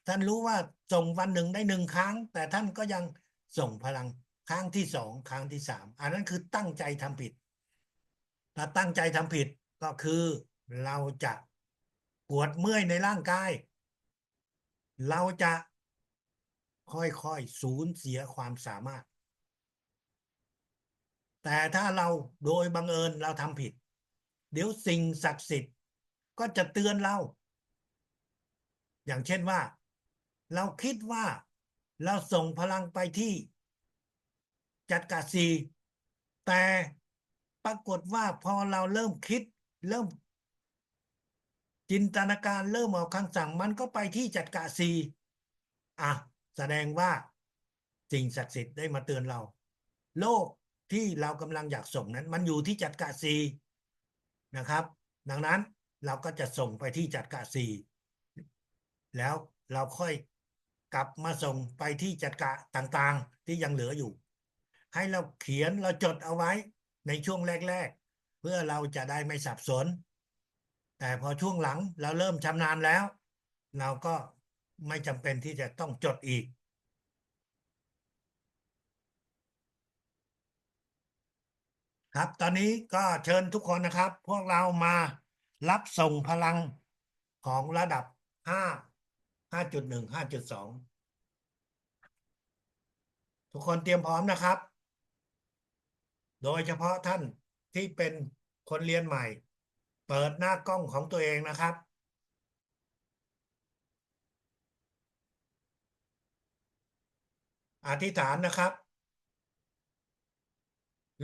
ท่านรู้ว่าส่งวันหนึ่งได้1 ครั้งแต่ท่านก็ยังส่งพลังครั้งที่2ครั้งที่3อันนั้นคือตั้งใจทำผิดถ้าตั้งใจทำผิดก็คือเราจะปวดเมื่อยในร่างกายเราจะค่อยๆสูญเสียความสามารถแต่ถ้าเราโดยบังเอิญเราทำผิดเดี๋ยวสิ่งศักดิ์สิทธิ์ก็จะเตือนเราอย่างเช่นว่าเราคิดว่าเราส่งพลังไปที่จัดกะสีแต่ปรากฏว่าพอเราเริ่มคิดเริ่มจินตนาการเริ่มออกคำสั่งมันก็ไปที่จัดกะสีอ่ะแสดงว่าสิ่งศักดิ์สิทธิ์ได้มาเตือนเราโลกที่เรากำลังอยากส่งนั้นมันอยู่ที่จัดกะสีนะครับดังนั้นเราก็จะส่งไปที่จัดกะสีแล้วเราค่อยกลับมาส่งไปที่จัดกะต่างๆที่ยังเหลืออยู่ให้เราเขียนเราจดเอาไว้ในช่วงแรกๆเพื่อเราจะได้ไม่สับสนแต่พอช่วงหลังเราเริ่มชำนาญแล้วเราก็ไม่จำเป็นที่จะต้องจดอีก ครับตอนนี้ก็เชิญทุกคนนะครับ พวกเรามารับส่งพลังของระดับ5.1 5.2ทุกคนเตรียมพร้อมนะครับ โดยเฉพาะท่านที่เป็นคนเรียนใหม่ เปิดหน้ากล้องของตัวเองนะครับ อธิษฐานนะครับ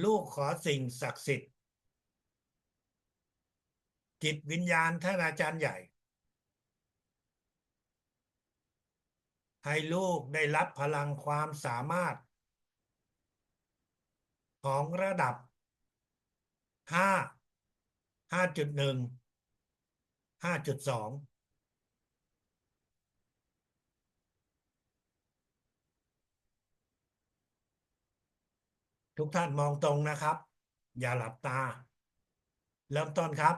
ลูกขอสิ่งศักดิ์สิทธิ์จิตวิญญาณท่านอาจารย์ใหญ่ ให้ลูกได้รับพลังความสามารถ ของระดับ5 5.1 5.2ทุกท่านมองตรงนะครับ อย่าหลับตา เริ่มต้นครับ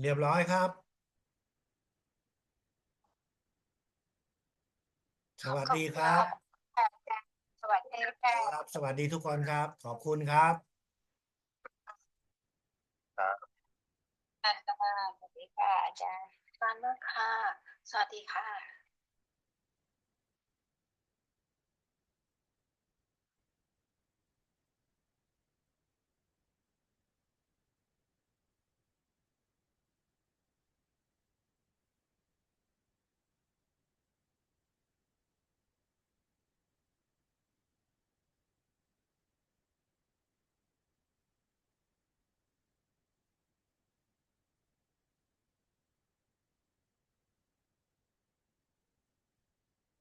เรียบร้อยครับ สวัสดีครับ สวัสดีค่ะ ครับ สวัสดีทุกคนครับ ขอบคุณครับ สวัสดีค่ะอาจารย์มากค่ะ สวัสดีค่ะ